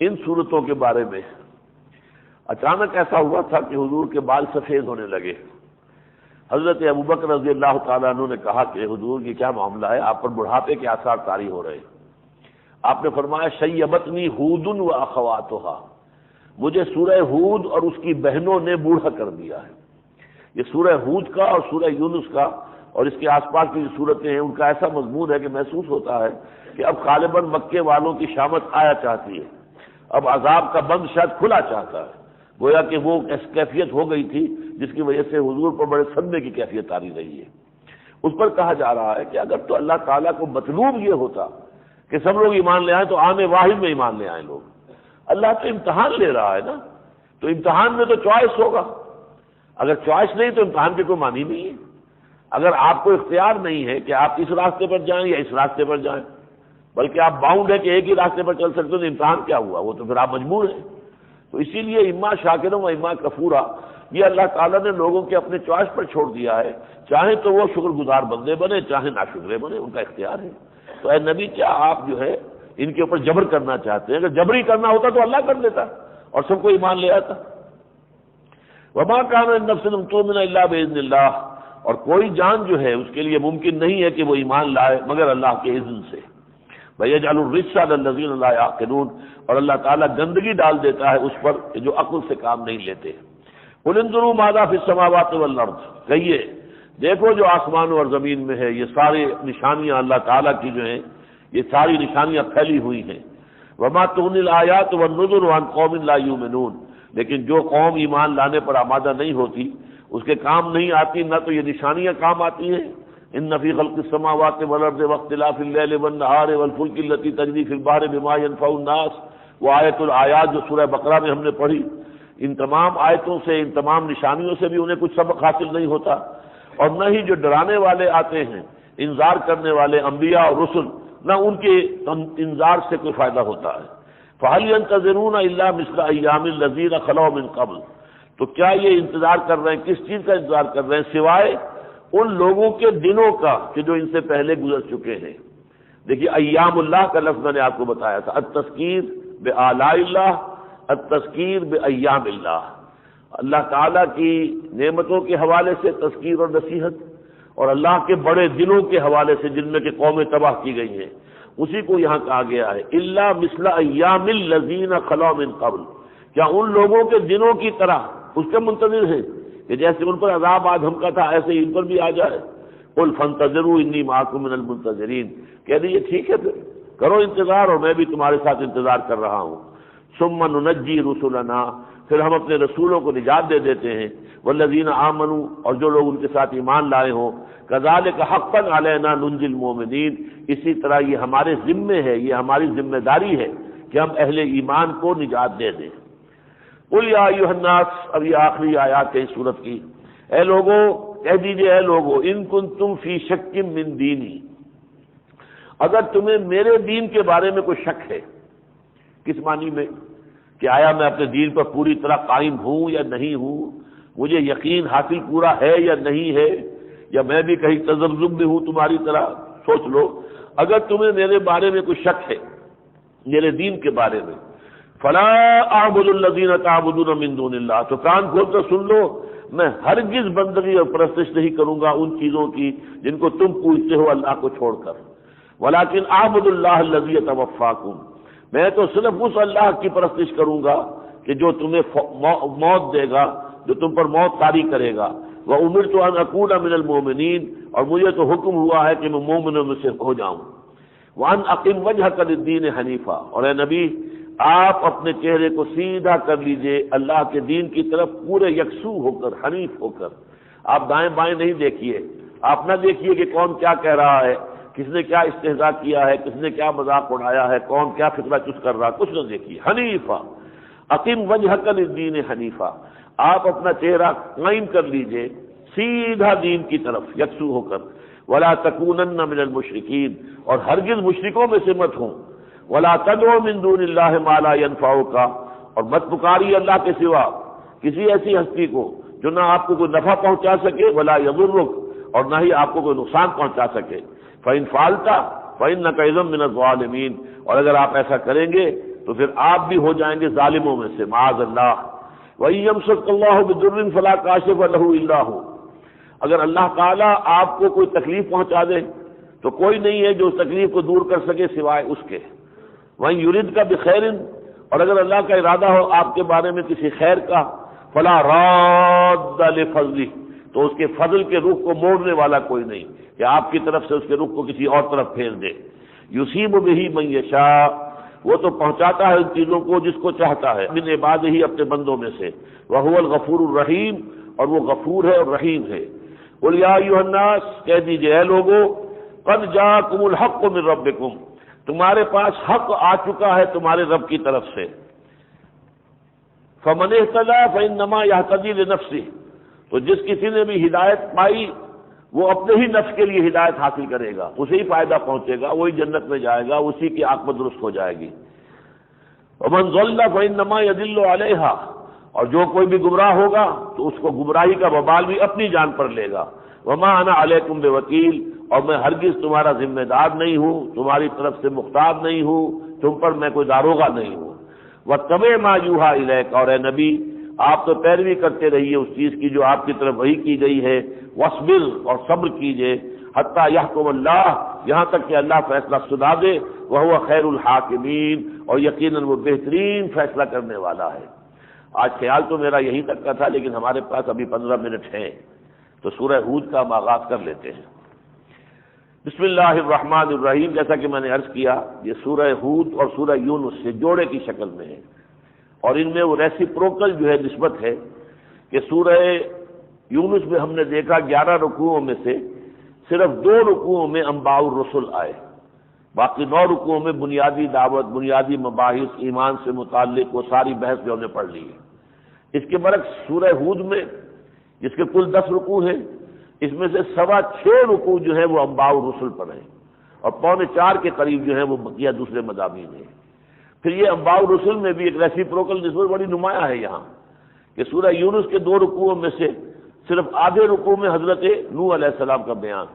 ان صورتوں کے بارے میں اچانک ایسا ہوا تھا کہ حضور کے بال سفید ہونے لگے۔ حضرت ابوبکر رضی اللہ تعالیٰ عنہ نے کہا کہ حضور یہ کیا معاملہ ہے، آپ پر بڑھاپے کے آثار طاری ہو رہے ہیں۔ آپ نے فرمایا شیبتنی ہود و اخواتھا، مجھے سورہ ہود اور اس کی بہنوں نے بوڑھا کر دیا ہے۔ یہ سورہ ہود کا اور سورہ یونس کا اور اس کے آس پاس کی جو صورتیں ہیں ان کا ایسا مضمون ہے کہ محسوس ہوتا ہے کہ اب غالباً مکے والوں کی شامت آیا چاہتی ہے، اب عذاب کا بند شاید کھلا چاہتا ہے، گویا کہ وہ کیفیت ہو گئی تھی جس کی وجہ سے حضور پر بڑے صدمے کی کیفیت آ رہی ہے۔ اس پر کہا جا رہا ہے کہ اگر تو اللہ تعالیٰ کو مطلوب یہ ہوتا کہ سب لوگ ایمان لے آئیں تو عام واحد میں ایمان لے آئیں لوگ، اللہ تو امتحان لے رہا ہے نا، تو امتحان میں تو چوائس ہوگا، اگر چوائس نہیں تو امتحان کے کوئی معنی نہیں ہے۔ اگر آپ کو اختیار نہیں ہے کہ آپ اس راستے پر جائیں یا اس راستے پر جائیں، بلکہ آپ باؤنڈ ہے کہ ایک ہی راستے پر چل سکتے ہیں، تو امتحان کیا ہوا، وہ تو پھر آپ مجبور ہیں۔ تو اسی لیے اما شاکرا و اما کفورا، یہ اللہ تعالیٰ نے لوگوں کے اپنے چوائس پر چھوڑ دیا ہے، چاہے تو وہ شکر گزار بندے بنے، چاہے ناشکرے بنے، ان کا اختیار ہے۔ تو اے نبی کیا آپ جو ہے ان کے اوپر جبر کرنا چاہتے ہیں؟ اگر جبری کرنا ہوتا تو اللہ کر دیتا اور سب کو ایمان لے آتا۔ وما کان لنفس ان تؤمن الا باذن اللہ، اور کوئی جان جو ہے اس کے لیے ممکن نہیں ہے کہ وہ ایمان لائے مگر اللہ کے اذن سے۔ وَيَجْعَلُ الرِّجْسَ عَلَى الَّذِينَ لَا يَعْقِلُونَ، اور اللہ تعالیٰ گندگی ڈال دیتا ہے اس پر کہ جو عقل سے کام نہیں لیتے۔ قُلِ انظُرُوا مَاذَا فِي السَّمَاوَاتِ وَالْأَرْضِ، کہیے دیکھو جو آسمانوں اور زمین میں ہے، یہ ساری نشانیاں اللہ تعالیٰ کی جو ہیں، یہ ساری نشانیاں پھیلی ہوئی ہیں۔ وَمَا تُغْنِي الْآيَاتُ وَالنُّذُرُ عَنْ قَوْمٍ لَا يُؤْمِنُونَ، لیکن جو قوم ایمان لانے پر آمادہ نہیں ہوتی، اس کے کام نہیں آتی، نہ تو یہ نشانیاں کام آتی ہیں۔ ان فی خلق السماوات والارض واختلاف اللیل والنہار والفلک التي تجری فی البحر بما ينفع الناس، وہ آیت الآیات جو سورہ بقرہ میں ہم نے پڑھی، ان تمام آیتوں سے، ان تمام نشانیوں سے بھی انہیں کچھ سبق حاصل نہیں ہوتا، اور نہ ہی جو ڈرانے والے آتے ہیں، انذار کرنے والے انبیاء اور رسل، نہ ان کے انذار سے کوئی فائدہ ہوتا ہے۔ فَهَلْ يَنتَظِرُونَ إِلَّا مِثْلَ أَيَّامِ الَّذِينَ خَلَوْا مِن قَبْلُ، تو کیا یہ انتظار کر رہے ہیں، کس چیز کا انتظار کر رہے ہیں سوائے ان لوگوں کے دنوں کا کہ جو ان سے پہلے گزر چکے ہیں۔ دیکھیے ایام اللہ کا لفظ میں نے آپ کو بتایا تھا، التذکیر بآلاء اللہ، التذکیر بایام اللہ، اللہ تعالیٰ کی نعمتوں کے حوالے سے تذکیر اور نصیحت، اور اللہ کے بڑے دنوں کے حوالے سے جن میں کہ قومیں تباہ کی گئی ہیں، اسی کو یہاں کہا گیا ہے الا مثل ایام الذین خلوا من قبل، کیا ان لوگوں کے دنوں کی طرح اس کے منتظر ہیں کہ جیسے ان پر عذاب آج دھمکا تھا ایسے ہی ان پر بھی آ جائے؟ قل فانتظروا انی معکم من المنتظرین، کہہ دیجیے ٹھیک ہے پھر کرو انتظار اور میں بھی تمہارے ساتھ انتظار کر رہا ہوں۔ ثم ننجی رسلنا، پھر ہم اپنے رسولوں کو نجات دے دیتے ہیں، والذین آمنوا، اور جو لوگ ان کے ساتھ ایمان لائے ہوں، کذالک حقا علینا ننجی المؤمنین، اسی طرح یہ ہمارے ذمے ہے، یہ ہماری ذمہ داری ہے کہ ہم اہل ایمان کو نجات دے دیں۔ قل یا ایھا الناس، اب یہ آخری آیات ہے اس سورت کی، اے لوگو کہہ دیجئے، اے لوگو ان کنتم فی شک من دینی، اگر تمہیں میرے دین کے بارے میں کوئی شک ہے، کس معنی میں کہ آیا میں اپنے دین پر پوری طرح قائم ہوں یا نہیں ہوں، مجھے یقین حاصل پورا ہے یا نہیں ہے، یا میں بھی کہیں تذبذب میں ہوں تمہاری طرح، سوچ لو اگر تمہیں میرے بارے میں کوئی شک ہے، میرے دین کے بارے میں، فلا اعبد الذین تعبدون من دون اللہ، تو کان کھول کر سن لو، میں ہرگز بندگی اور پرستش نہیں کروں گا ان چیزوں کی جن کو تم پوجتے ہو اللہ کو چھوڑ کر۔ ولیکن اعبد اللہ الذی یتوفاکم، میں تو صرف اس اللہ کی پرستش کروں گا کہ جو تمہیں موت دے گا، جو تم پر موت طاری کرے گا۔ وَأُمِرْتُ أَنْ أَكُونَ مِنَ الْمُؤْمِنِينَ، اور مجھے تو حکم ہوا ہے کہ میں مومنوں میں سے ہو جاؤں۔ وَأَنْ أَقِمْ وَجْهَكَ لِلدِّينِ حَنِيفًا، اور اے نبی آپ اپنے چہرے کو سیدھا کر لیجئے اللہ کے دین کی طرف پورے یکسو ہو کر، حنیف ہو کر۔ آپ دائیں بائیں نہیں دیکھیے، آپ نہ دیکھیے کہ کون کیا کہہ رہا ہے، کس نے کیا استہزاء کیا ہے، کس نے کیا مذاق اڑایا ہے، کون کیا فکرہ چس کر رہا، کچھ نہ دیکھیے۔ حنیفہ، اقم وجہک للدین حنیفہ، آپ اپنا چہرہ قائم کر لیجئے سیدھا دین کی طرف یکسو ہو کر۔ ولا تکونن من المشرکین، اور ہرگز مشرکوں میں سے مت ہوں۔ ولا تدعو من دون اللہ ما لا ينفعک، اور مت پکاری اللہ کے سوا کسی ایسی ہستی کو جو نہ آپ کو کوئی نفع پہنچا سکے، ولا یضرک، اور نہ ہی آپ کو کوئی نقصان پہنچا سکے۔ فإن فعلت فإنک اذا من الظالمین، اور اگر آپ ایسا کریں گے تو پھر آپ بھی ہو جائیں گے ظالموں میں سے، معاذ اللہ۔ وإن يمسسك الله بضر فلا كاشف له إلا هو، اگر اللہ تعالیٰ آپ کو کوئی تکلیف پہنچا دے تو کوئی نہیں ہے جو اس تکلیف کو دور کر سکے سوائے اس کے۔ وإن يردك بخير، اور اگر اللہ کا ارادہ ہو آپ کے بارے میں کسی خیر کا، فلا راد لفضله، تو اس کے فضل کے رخ کو موڑنے والا کوئی نہیں کہ آپ کی طرف سے اس کے رخ کو کسی اور طرف پھیر دے۔ یصیب به من یشاء، وہ تو پہنچاتا ہے ان چیزوں کو جس کو چاہتا ہے، من عبادہ ہی اپنے بندوں میں سے۔ وہو الغفور الرحیم، اور وہ غفور ہے اور رحیم ہے۔ قل یا ایھا الناس، کہہ دیجئے اے لوگو، قد جاءکم الحق من ربکم، تمہارے پاس حق آ چکا ہے تمہارے رب کی طرف سے۔ فمن اہتدی فانما یہتدی لنفسہ، تو جس کسی نے بھی ہدایت پائی وہ اپنے ہی نفس کے لیے ہدایت حاصل کرے گا، اسے ہی فائدہ پہنچے گا، وہی جنت میں جائے گا، اسی کی عاقبت درست ہو جائے گی۔ ومن ضل فانما يضل علیہا، اور جو کوئی بھی گمراہ ہوگا تو اس کو گمراہی کا وبال بھی اپنی جان پر لے گا۔ وما انا علیکم بوکیل، اور میں ہرگز تمہارا ذمہ دار نہیں ہوں، تمہاری طرف سے مختار نہیں ہوں، تم پر میں کوئی داروغہ نہیں ہوں۔ واتبع ما یوحی الیک، اور اے نبی آپ تو پیروی کرتے رہیے اس چیز کی جو آپ کی طرف وحی کی گئی ہے۔ واصبر، اور صبر کیجئے، حتی یحکم اللہ، یہاں تک کہ اللہ فیصلہ سنا دے۔ وہو خیر الحاکمین، اور یقیناً وہ بہترین فیصلہ کرنے والا ہے۔ آج خیال تو میرا یہیں تک کا تھا، لیکن ہمارے پاس ابھی 15 منٹ ہیں تو سورہ ہود کا ہم آغاز کر لیتے ہیں۔ بسم اللہ الرحمن الرحیم، جیسا کہ میں نے عرض کیا یہ سورہ ہود اور سورہ یونس سے جوڑے کی شکل میں ہے، اور ان میں وہ ریسیپروکل جو ہے نسبت ہے کہ سورہ یونس میں ہم نے دیکھا 11 رکوعوں میں سے صرف 2 رکوعوں میں انباء الرسل آئے، باقی 9 رکوعوں میں بنیادی دعوت، بنیادی مباحث، ایمان سے متعلق وہ ساری بحث جو ہم نے پڑھ لی ہے۔ اس کے برعکس سورہ ہود میں جس کے کل 10 رکوع ہیں، اس میں سے 6.25 رکوع جو ہیں وہ انباء الرسل پر ہیں، اور 3.25 کے قریب جو ہیں وہ بقیہ دوسرے مضامین ہیں۔ پھر یہ انباء الرسل میں بھی ایک ریسیپروکل نسبت بڑی نمایاں ہے یہاں کہ سورہ یونس کے 2 رکوعوں میں سے صرف آدھے رکوع میں حضرت نوح علیہ السلام کا بیان،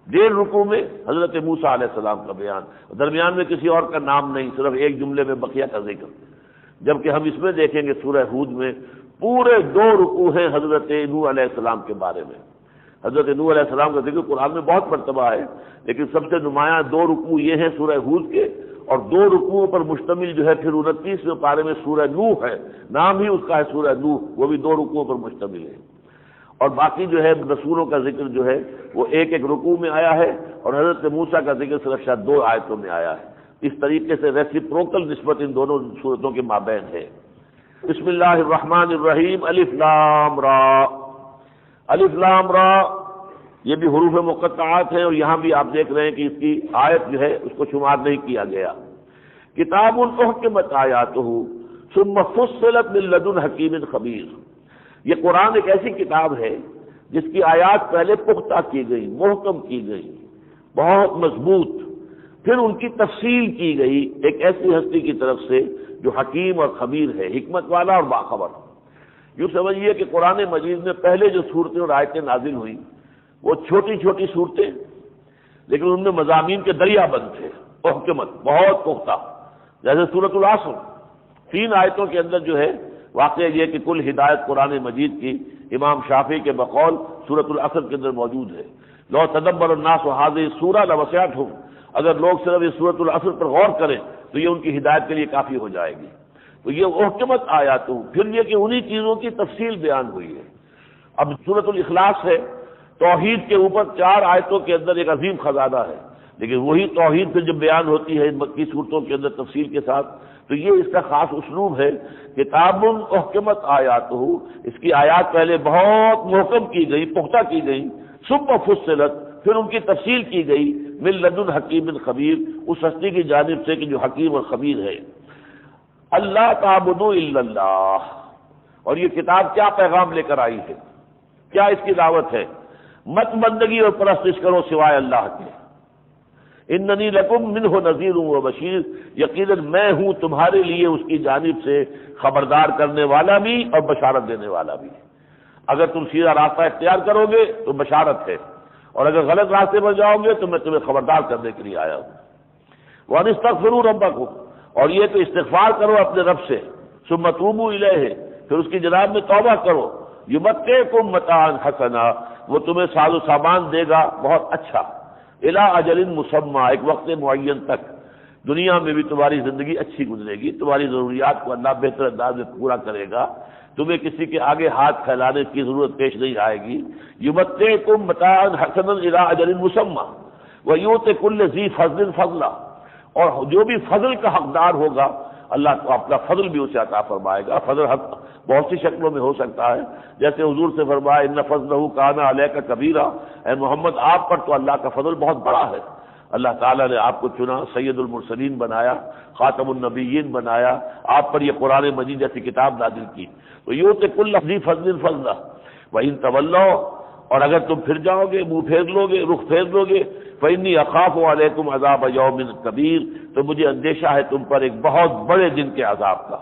1.5 رکوع میں حضرت موسیٰ علیہ السلام کا بیان، درمیان میں کسی اور کا نام نہیں، صرف ایک جملے میں بقیہ کا ذکر۔ جبکہ ہم اس میں دیکھیں گے سورہ ہود میں پورے 2 رکوع ہیں حضرت نوح علیہ السلام کے بارے میں۔ حضرت نوح علیہ السلام کا ذکر قرآن میں بہت مرتبہ ہے، لیکن سب سے نمایاں 2 رکوع یہ ہیں سورہ ہود کے، اور 2 رکوعوں پر مشتمل جو ہے پھر 29ویں پارے میں سورہ نوح ہے، نام ہی اس کا ہے سورہ نوح، وہ بھی 2 رکوعوں پر مشتمل ہے۔ اور باقی جو ہے رسولوں کا ذکر جو ہے وہ ایک رکوع میں آیا ہے، اور حضرت موسیٰ کا ذکر صرف شاید 2 آیتوں میں آیا ہے۔ اس طریقے سے ریسیپروکل نسبت ان دونوں صورتوں کے مابین ہے۔ بسم اللہ الرحمن الرحیم، الف لام را۔ الف لام را یہ بھی حروف مقطعات ہیں، اور یہاں بھی آپ دیکھ رہے ہیں کہ اس کی آیت جو ہے اس کو شمار نہیں کیا گیا۔ کتاب احکمت آیاتہ ثم فصلت من لدن حکیم خبیر، یہ قرآن ایک ایسی کتاب ہے جس کی آیات پہلے پختہ کی گئی، محکم کی گئی، بہت مضبوط، پھر ان کی تفصیل کی گئی ایک ایسی ہستی کی طرف سے جو حکیم اور خبیر ہے، حکمت والا اور باخبر۔ یوں سمجھیے کہ قرآن مجید میں پہلے جو صورتیں اور آیتیں نازل ہوئیں وہ چھوٹی چھوٹی صورتیں، لیکن ان میں مضامین کے دریا بند تھے، حکمت بہت پختہ، جیسے سورۃ العصر 3 آیتوں کے اندر جو ہے واقعہ یہ کہ کل ہدایت قرآن مجید کی امام شافعی کے بقول سورۃ العصر کے اندر موجود ہے۔ لو تدبر الناس هذه السورۃ لوسعتهم، اگر لوگ صرف اس سورۃ العصر پر غور کریں تو یہ ان کی ہدایت کے لیے کافی ہو جائے گی۔ تو یہ احکمت آیات، پھر یہ کہ انہی چیزوں کی تفصیل بیان ہوئی ہے۔ اب سورۃ الاخلاص ہے، توحید کے اوپر 4 آیتوں کے اندر ایک عظیم خزانہ ہے، لیکن وہی توحید پھر جب بیان ہوتی ہے ان مکی صورتوں کے اندر تفصیل کے ساتھ، تو یہ اس کا خاص اسلوب ہے۔ کتاب احکمت آیاتہ، اس کی آیات پہلے بہت محکم کی گئی، پختہ کی گئی، ثم فصلت، پھر ان کی تفصیل کی گئی، من لدن حکیم خبیر، اس ہستی کی جانب سے کہ جو حکیم اور خبیر ہے۔ اللہ تعبدوا الا اللہ، اور یہ کتاب کیا پیغام لے کر آئی ہے، کیا اس کی دعوت ہے؟ مت بندگی اور پرستش کرو سوائے اللہ کے۔ اننی لکم منہ نذیر و بشیر، یقیناً میں ہوں تمہارے لیے اس کی جانب سے خبردار کرنے والا بھی اور بشارت دینے والا بھی۔ اگر تم سیدھا راستہ اختیار کرو گے تو بشارت ہے، اور اگر غلط راستے پر جاؤ گے تو میں تمہیں خبردار کرنے کے لیے آیا ہوں۔ وَأَنِ اسْتَغْفِرُوا رَبَّكُمْ، اور یہ کہ استغفار کرو اپنے رب سے، ثُمَّ تُوبُوا إِلَيْهِ، پھر اس کی جناب میں توبہ کرو۔ یُمَتِّعْكُم مَتَاعًا حَسَنًا، وہ تمہیں ساز و سامان دے گا بہت اچھا، الی اجل مسمى، ایک وقت معین تک، دنیا میں بھی تمہاری زندگی اچھی گزرے گی، تمہاری ضروریات کو اللہ بہتر انداز میں پورا کرے گا، تمہیں کسی کے آگے ہاتھ پھیلانے کی ضرورت پیش نہیں آئے گی۔ یمتعکم متاعا حسنا الی اجل مسمى ویؤتی کل ذی فضل فضلا، اور جو بھی فضل کا حقدار ہوگا اللہ کو اپنا فضل بھی اسے عطا فرمائے گا۔ فضل بہت سی شکلوں میں ہو سکتا ہے، جیسے حضور سے فرمایا ان فضلہ کان علیک کبیرا، اے محمد آپ پر تو اللہ کا فضل بہت بڑا ہے، اللہ تعالیٰ نے آپ کو چنا، سید المرسلین بنایا، خاتم النبیین بنایا، آپ پر یہ قرآن مجید جیسی کتاب نازل کی۔ تو یؤتی کل ذی فضل فضلا وان تولوا، اور اگر تم پھر جاؤ گے، منہ پھیر لو گے، رخ پھیر لو گے، فإنی اخاف علیکم عذاب یوم کبیر، تو مجھے اندیشہ ہے تم پر ایک بہت بڑے دن کے عذاب کا۔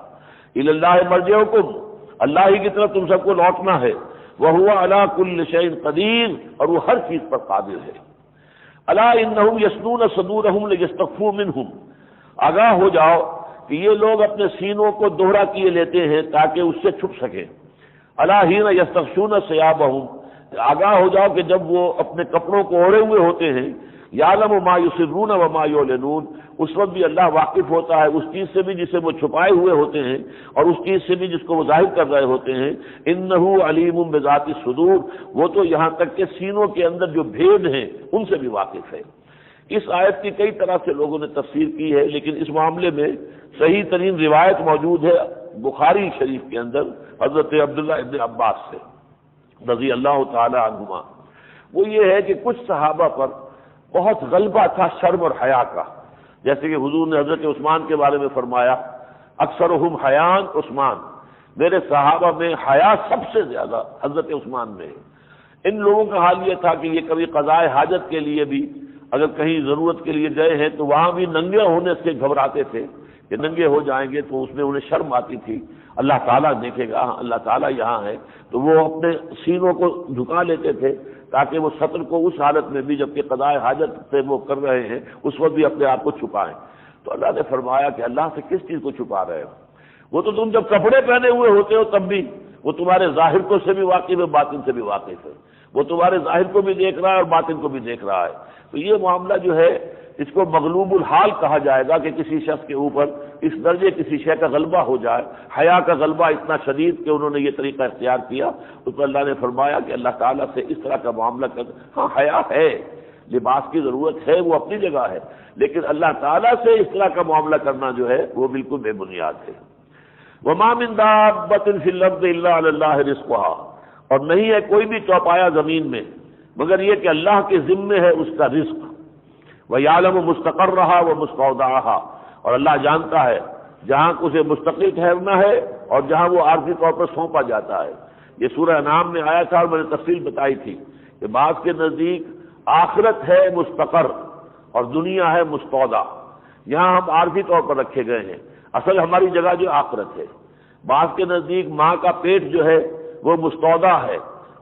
الی اللہ مرجعکم، اللہ ہی کی طرف تم سب کو لوٹنا ہے، وہو علی کل شیء قدیر، اور وہ ہر چیز پر قادر ہے۔ الا انہم یثنون صدورہم لیستخفوا منہم، آگاہ ہو جاؤ کہ یہ لوگ اپنے سینوں کو دوہرا کیے لیتے ہیں تاکہ اس سے چھپ سکیں۔ الا حین یستغشون ثیابہم، آگاہ ہو جاؤ کہ جب وہ اپنے کپڑوں کو اوڑھے ہوئے ہوتے ہیں، یعلم ما یسرون وما یعلنون، اس وقت بھی اللہ واقف ہوتا ہے اس چیز سے بھی جسے وہ چھپائے ہوئے ہوتے ہیں اور اس چیز سے بھی جس کو وہ ظاہر کر رہے ہوتے ہیں۔ انہ علیم بذات الصدور، وہ تو یہاں تک کہ سینوں کے اندر جو بھید ہیں ان سے بھی واقف ہے۔ اس آیت کی کئی طرح سے لوگوں نے تفسیر کی ہے، لیکن اس معاملے میں صحیح ترین روایت موجود ہے بخاری شریف کے اندر حضرت عبداللہ ابن عباس سے رضی اللہ تعالی عنہما۔ وہ یہ ہے کہ کچھ صحابہ پر بہت غلبہ تھا شرم اور حیا کا، جیسے کہ حضور نے حضرت عثمان کے بارے میں فرمایا اکثرہم حیان عثمان، میرے صحابہ میں حیا سب سے زیادہ حضرت عثمان میں ہے۔ ان لوگوں کا حال یہ تھا کہ یہ کبھی قضاء حاجت کے لیے بھی اگر کہیں ضرورت کے لیے گئے ہیں تو وہاں بھی ننگے ہونے سے گھبراتے تھے کہ ننگے ہو جائیں گے تو اس میں انہیں شرم آتی تھی، اللہ تعالیٰ دیکھے گا، اللہ تعالیٰ یہاں ہے، تو وہ اپنے سینوں کو جھکا لیتے تھے تاکہ وہ سطر کو اس حالت میں بھی جبکہ قضاء حاجت سے وہ کر رہے ہیں اس وقت بھی اپنے آپ کو چھپائیں۔ تو اللہ نے فرمایا کہ اللہ سے کس چیز کو چھپا رہے ہو؟ وہ تو تم جب کپڑے پہنے ہوئے ہوتے ہو تب بھی وہ تمہارے ظاہر کو سے بھی واقف ہے، باطن سے بھی واقف ہے، وہ تمہارے ظاہر کو بھی دیکھ رہا ہے اور باطن کو بھی دیکھ رہا ہے۔ تو یہ معاملہ جو ہے اس کو مغلوب الحال کہا جائے گا کہ کسی شخص کے اوپر اس درجے کسی شے کا غلبہ ہو جائے، حیا کا غلبہ اتنا شدید کہ انہوں نے یہ طریقہ اختیار کیا۔ اس پر اللہ نے فرمایا کہ اللہ تعالیٰ سے اس طرح کا معاملہ کر، ہاں حیا ہے، لباس کی ضرورت ہے، وہ اپنی جگہ ہے، لیکن اللہ تعالیٰ سے اس طرح کا معاملہ کرنا جو ہے وہ بالکل بے بنیاد ہے۔ وما من دابۃ فی الارض الا علی اللہ رزقها، اور نہیں ہے کوئی بھی چوپایا زمین میں مگر یہ کہ اللہ کے ذمے ہے اس کا رزق۔ وَيَعْلَمُ مُسْتَقَرَّهَا وَمُسْتَوْدَعَهَا، اور اللہ جانتا ہے جہاں اسے مستقل ٹھہرنا ہے اور جہاں وہ عارضی طور پر سونپا جاتا ہے۔ یہ سورہ انعام میں آیا تھا اور میں نے تفصیل بتائی تھی کہ بعض کے نزدیک آخرت ہے مستقر اور دنیا ہے مستودع، یہاں ہم عارضی طور پر رکھے گئے ہیں، اصل ہماری جگہ جو آخرت ہے۔ بعض کے نزدیک ماں کا پیٹ جو ہے وہ مستودع ہے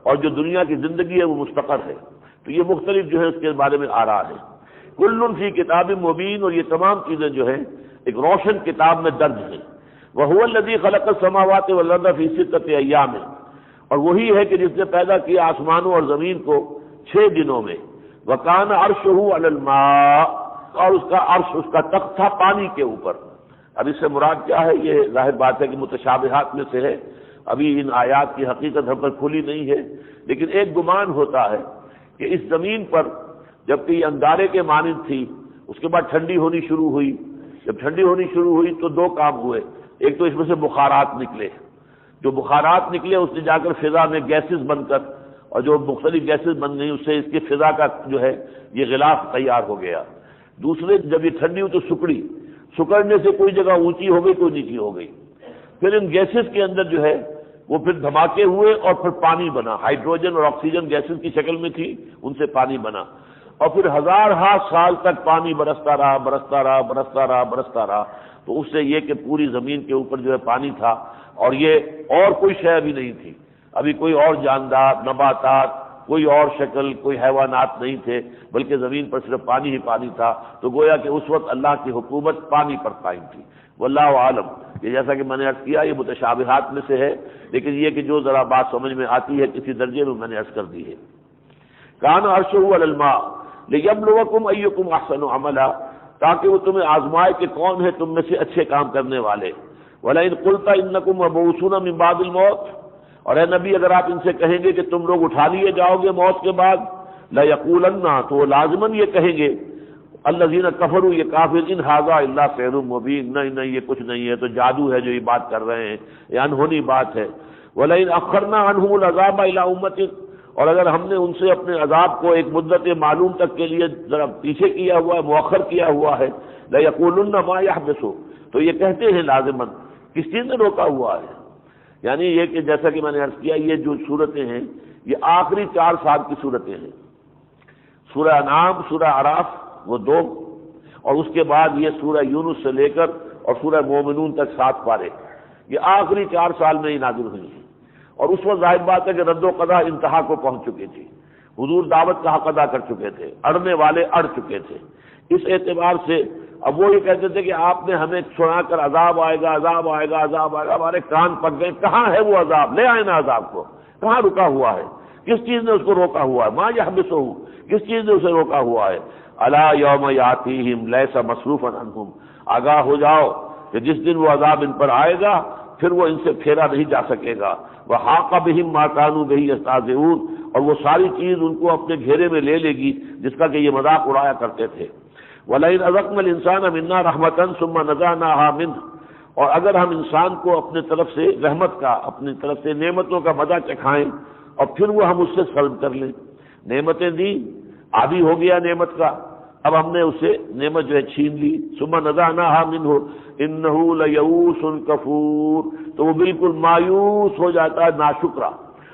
اور جو دنیا کی زندگی ہے وہ مستقر ہے۔ تو یہ مختلف جو ہے اس کے بارے میں آ رہا ہے۔ کل فی کتاب مبین، اور یہ تمام چیزیں جو ہیں ایک روشن کتاب میں درج ہیں۔ وہو الذی خلق السماوات والارض فی ستۃ ایام، اور وہی ہے کہ جس نے پیدا کیا آسمانوں اور زمین کو 6 دنوں میں۔ وکان عرشہ علی الماء، اور اس کا عرش، اس کا تخت تھا پانی کے اوپر۔ اب اس سے مراد کیا ہے؟ یہ ظاہر بات ہے کہ متشابہات میں سے ہے، ابھی ان آیات کی حقیقت ہم پر کھلی نہیں ہے، لیکن ایک گمان ہوتا ہے کہ اس زمین پر جبکہ یہ انگارے کے مانند تھی، اس کے بعد ٹھنڈی ہونی شروع ہوئی۔ جب ٹھنڈی ہونی شروع ہوئی تو دو کام ہوئے، ایک تو اس میں سے بخارات نکلے، جو بخارات نکلے اس نے جا کر فضا میں گیسز بن کر، اور جو مختلف گیسز بن گئی اس سے اس کی فضا کا جو ہے یہ غلاف تیار ہو گیا۔ دوسرے جب یہ ٹھنڈی ہوئی تو سکڑی، سکڑنے سے کوئی جگہ اونچی ہو گئی، کوئی نیچی ہو گئی، پھر ان گیسز کے اندر جو ہے وہ پھر دھماکے ہوئے اور پھر پانی بنا، ہائیڈروجن اور آکسیجن گیسز کی شکل میں تھی، ان سے پانی بنا، اور پھر ہزارہا سال تک پانی برستا رہا برستا رہا برستا رہا برستا رہا، تو اس سے یہ کہ پوری زمین کے اوپر جو ہے پانی تھا، اور یہ اور کوئی شے ابھی نہیں تھی، ابھی کوئی اور جاندار، نباتات، کوئی اور شکل، کوئی حیوانات نہیں تھے، بلکہ زمین پر صرف پانی ہی پانی تھا۔ تو گویا کہ اس وقت اللہ کی حکومت پانی پر قائم تھی۔ واللہ عالم، یہ جیسا کہ میں نے عرض کیا یہ متشابہات میں سے ہے، لیکن یہ کہ جو ذرا بات سمجھ میں آتی ہے کسی درجے میں نے عرض کر دی ہے۔ کان عرشہ علی الماء لیبلوکم ایکم احسن عملا، تاکہ وہ تمہیں آزمائے کہ کون ہے تم میں سے اچھے کام کرنے والے۔ ولئن قلت انکم مبعوثون من بعد الموت، اور اے نبی اگر آپ ان سے کہیں گے کہ تم لوگ اٹھا لیے جاؤ گے موت کے بعد، لیقولن، تو وہ لازماً یہ کہیں گے، الذین کفروا، یہ کافر، ان ھذا الا سحر مبین، نہیں یہ کچھ نہیں ہے، تو جادو ہے جو یہ بات کر رہے ہیں، یہ انہونی بات ہے۔ ولئن اخرنا عنہم العذاب الی امۃ، اور اگر ہم نے ان سے اپنے عذاب کو ایک مدت معلوم تک کے لیے ذرا پیچھے کیا ہوا ہے، مؤخر کیا ہوا ہے، لیقولن ما یحبس، تو یہ کہتے ہیں لازماً کس چیز نے روکا ہوا ہے، یعنی یہ کہ جیسا کہ میں نے عرض کیا یہ جو صورتیں ہیں یہ آخری 4 سال کی صورتیں ہیں، سورہ انعام، سورہ اعراف وہ 2، اور اس کے بعد یہ سورہ یونس سے لے کر اور سورہ مومنون تک 7 پارے، یہ آخری 4 سال میں ہی نازل ہوئی ہیں، اور اس وقت ظاہر بات ہے کہ رد و قضا انتہا کو پہنچ چکی تھی، حضور دعوت کا حق ادا کر چکے تھے، اڑنے والے اڑ چکے تھے۔ اس اعتبار سے اب وہ یہ کہتے تھے کہ آپ نے ہمیں سنا کر عذاب آئے گا عذاب آئے گا عذاب آئے گا، ہمارے کان پک گئے، کہاں ہے وہ عذاب؟ لے آئے نا عذاب کو، کہاں رکا ہوا ہے؟ کس چیز نے اس کو روکا ہوا ہے؟ ما یحبسہ، کس چیز نے اسے روکا ہوا ہے؟ الا یوم یاتیہم لیس مصروفا عنہم، آگاہ ہو جاؤ کہ جس دن وہ عذاب ان پر آئے گا پھر وہ ان سے پھیرا نہیں جا سکے گا۔ وحاق بہم ما کانوا بہ یستہزئون، اور وہ ساری چیز ان کو اپنے گھیرے میں لے لے گی جس کا کہ یہ مذاق اڑایا کرتے تھے۔ وَلَئِنْ أَذَقْنَا الْإِنسَانَ مِنَّا رَحْمَةً ثُمَّ نَزَعْنَاهَا مِنْهُ، اور اگر ہم انسان کو اپنے طرف سے رحمت کا، اپنی طرف سے نعمتوں کا مزہ چکھائیں اور پھر وہ ہم اس سے سلب کر لیں، نعمتیں دی، عادی ہو گیا نعمت کا، اب ہم نے اسے نعمت جو ہے چھین لی، ثُمَّ نَزَعْنَاهَا مِنْهُ إِنَّهُ لَيَئُوسٌ كَفُورٌ، تو وہ بالکل مایوس ہو جاتا ہے، ناشکرا،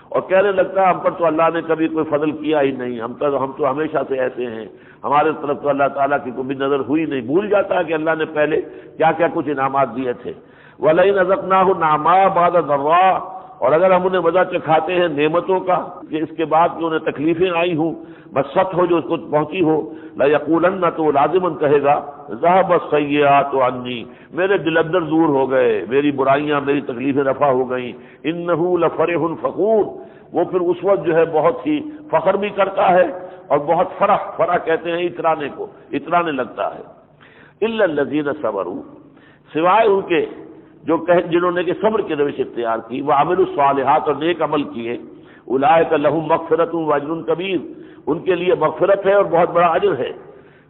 اور کہنے لگتا ہے ہم پر تو اللہ نے کبھی کوئی فضل کیا ہی نہیں، ہم تو ہمیشہ سے ایسے ہیں، ہمارے طرف تو اللہ تعالیٰ کی کوئی نظر ہوئی نہیں، بھول جاتا ہے کہ اللہ نے پہلے کیا کیا کچھ انعامات دیے تھے۔ وَلَئِنْ أَذَقْنَاهُ نَعْمَاءَ بَعْدَ ضَرَّاءَ، اور اگر ہم انہیں مزہ چکھاتے ہیں نعمتوں کا کہ اس کے بعد کہ انہیں تکلیفیں آئی ہوں، مست ہو جو اس کو پہنچی ہو، لَيَقُولَنَّ، تو لازماً کہے گا ذَهَبَ السَّيِّئَاتُ عَنِّي، میرے دل اندر دور ہو گئے، میری برائیاں، میری تکلیفیں رفع ہو گئیں۔ إِنَّهُ لَفَرِحٌ فَخُورٌ، وہ پھر اس وقت جو ہے بہت ہی فخر بھی کرتا ہے اور بہت فرح کہتے ہیں اترانے کو، اترانے لگتا ہے۔ إِلَّا الَّذِينَ صَبَرُوا، سوائے ان کے جو جنہوں نے کہ صبر کی روش اختیار کی، وَعَمِلُوا الصَّالِحَاتِ، اور نیک عمل کیے، أُولَٰئِکَ لَهُم مَغْفِرَةٌ وَأَجْرٌ کبیر، ان کے لیے مغفرت ہے اور بہت بڑا اجر ہے۔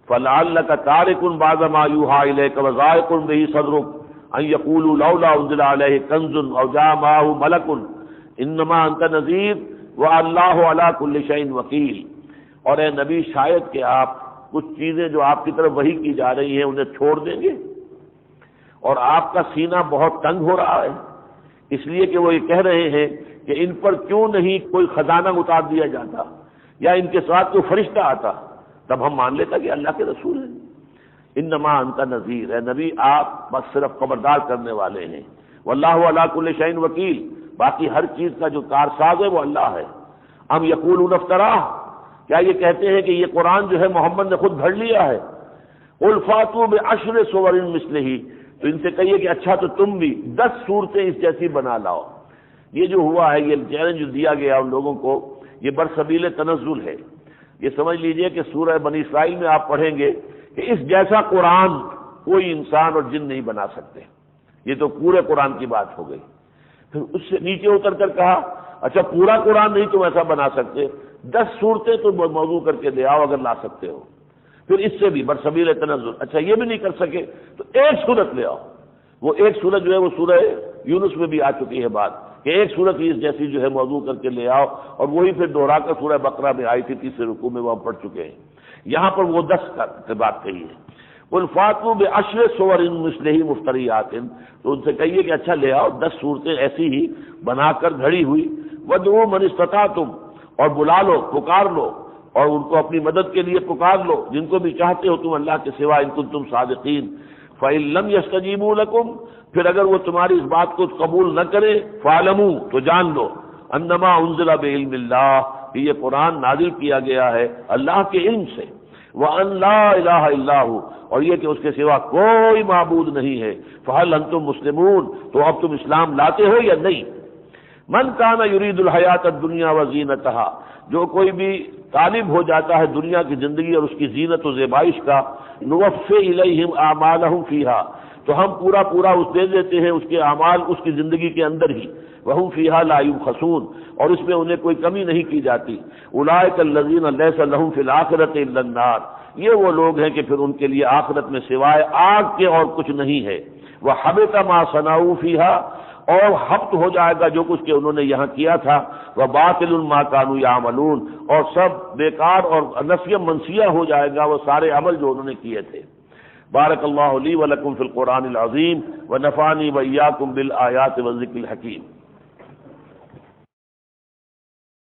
فَلَعَلَّكَ تَارِكٌ بَعْضَ مَا يُوحَىٰ إِلَيْكَ وَضَائِقٌ بِهِ صَدْرُكَ أَن يَقُولُوا لَوْلَا أُنزِلَ عَلَيْهِ كَنزٌ أَوْ جَاءَ مَعَهُ مَلَكٌ إِنَّمَا أَنتَ نَذِيرٌ وَاللَّهُ عَلَىٰ كُلِّ شَيْءٍ وَكِيلٌ، اور اے نبی شاید کہ آپ کچھ چیزیں جو آپ کی طرف وحی کی جا رہی ہیں انہیں چھوڑ دیں گے، اور آپ کا سینہ بہت تنگ ہو رہا ہے، اس لیے کہ وہ یہ کہہ رہے ہیں کہ ان پر کیوں نہیں کوئی خزانہ اتار دیا جاتا یا ان کے ساتھ کوئی فرشتہ آتا، تب ہم مان لیتا کہ اللہ کے رسول ہیں۔ انما انت نذیر، اے نبی آپ بس صرف خبردار کرنے والے ہیں، واللہ علی کل شیء وکیل، باقی ہر چیز کا جو کارساز ہے وہ اللہ ہے۔ ام یقولون افتراہ، کیا یہ کہتے ہیں کہ یہ قرآن جو ہے محمد نے خود گھڑ لیا ہے؟ قل فاتوا بعشر سور مثلہ، تو ان سے کہیے کہ اچھا تو تم بھی 10 صورتیں اس جیسی بنا لاؤ۔ یہ جو ہوا ہے، یہ چیلنج دیا گیا ان لوگوں کو، یہ برسبیل تنزل ہے۔ یہ سمجھ لیجئے کہ سورہ بنی اسرائیل میں آپ پڑھیں گے کہ اس جیسا قرآن کوئی انسان اور جن نہیں بنا سکتے. یہ تو پورے قرآن کی بات ہو گئی. پھر اس سے نیچے اتر کر کہا اچھا پورا قرآن نہیں تم ایسا بنا سکتے، 10 صورتیں تو موضوع کر کے لے آؤ اگر لا سکتے ہو. پھر اس سے بھی برسبیل تنزل، اچھا یہ بھی نہیں کر سکے تو ایک صورت لے آؤ. وہ ایک صورت جو ہے وہ سورہ یونس میں بھی آ چکی ہے بات کہ ایک صورت اس جیسی جو ہے موضوع کر کے لے آؤ، اور وہی پھر دوہرا کر سورہ بقرہ میں آئی تھی 30 رکوع میں وہ ہم پڑھ چکے ہیں. یہاں پر وہ 10 کی بات کہی ہے. الفاتو بعشر سور مثلہ مفتریات، تو ان سے کہیے کہ اچھا لے آؤ 10 صورتیں ایسی ہی بنا کر گھڑی ہوئی. وادعوا من استطعتم، اور بلا لو، پکار لو، اور ان کو اپنی مدد کے لیے پکار لو جن کو بھی چاہتے ہو تم اللہ کے سوا، ان کنتم صادقین. فإن لم يستجیبوا لکم، پھر اگر وہ تمہاری اس بات کو قبول نہ کرے، فاعلموا، تو جان لو، انما انزل بعلم اللہ، کہ یہ قرآن نازل کیا گیا ہے اللہ کے علم سے. وَأَن لَا إِلَٰهَ إِلَّا هُوَ، اور یہ کہ اس کے سوا کوئی معبود نہیں ہے. فَهَلْ أَنْتُمْ مُسْلِمُونَ، تو اب تم اسلام لاتے ہو یا نہیں. من کان یرید الحیات الدنیا وزینتها، جو کوئی بھی طالب ہو جاتا ہے دنیا کی زندگی اور اس کی زینت و زیبائش کا، نوفی الیہم اعمالہم فیہا، تو ہم پورا اس دے دیتے ہیں اس کے اعمال اس کی زندگی کے اندر ہی. وہم فیہا لا یبخسون، اور اس میں انہیں کوئی کمی نہیں کی جاتی. اولئک الذین لیس لہم فی الآخرۃ الا النار، یہ وہ لوگ ہیں کہ پھر ان کے لیے آخرت میں سوائے آگ کے اور کچھ نہیں ہے. وحبط ما صنعوا فیہا، اور حبط ہو جائے گا جو کچھ کہ انہوں نے یہاں کیا تھا. وباطل ما كانوا يعملون، اور سب بیکار اور نسیہ منسیہ ہو جائے گا وہ سارے عمل جو انہوں نے کیے تھے. بارک اللہ لی ولکم فی القرآن العظیم ونفعنی وإیاکم بالآیات والذکر الحکیم.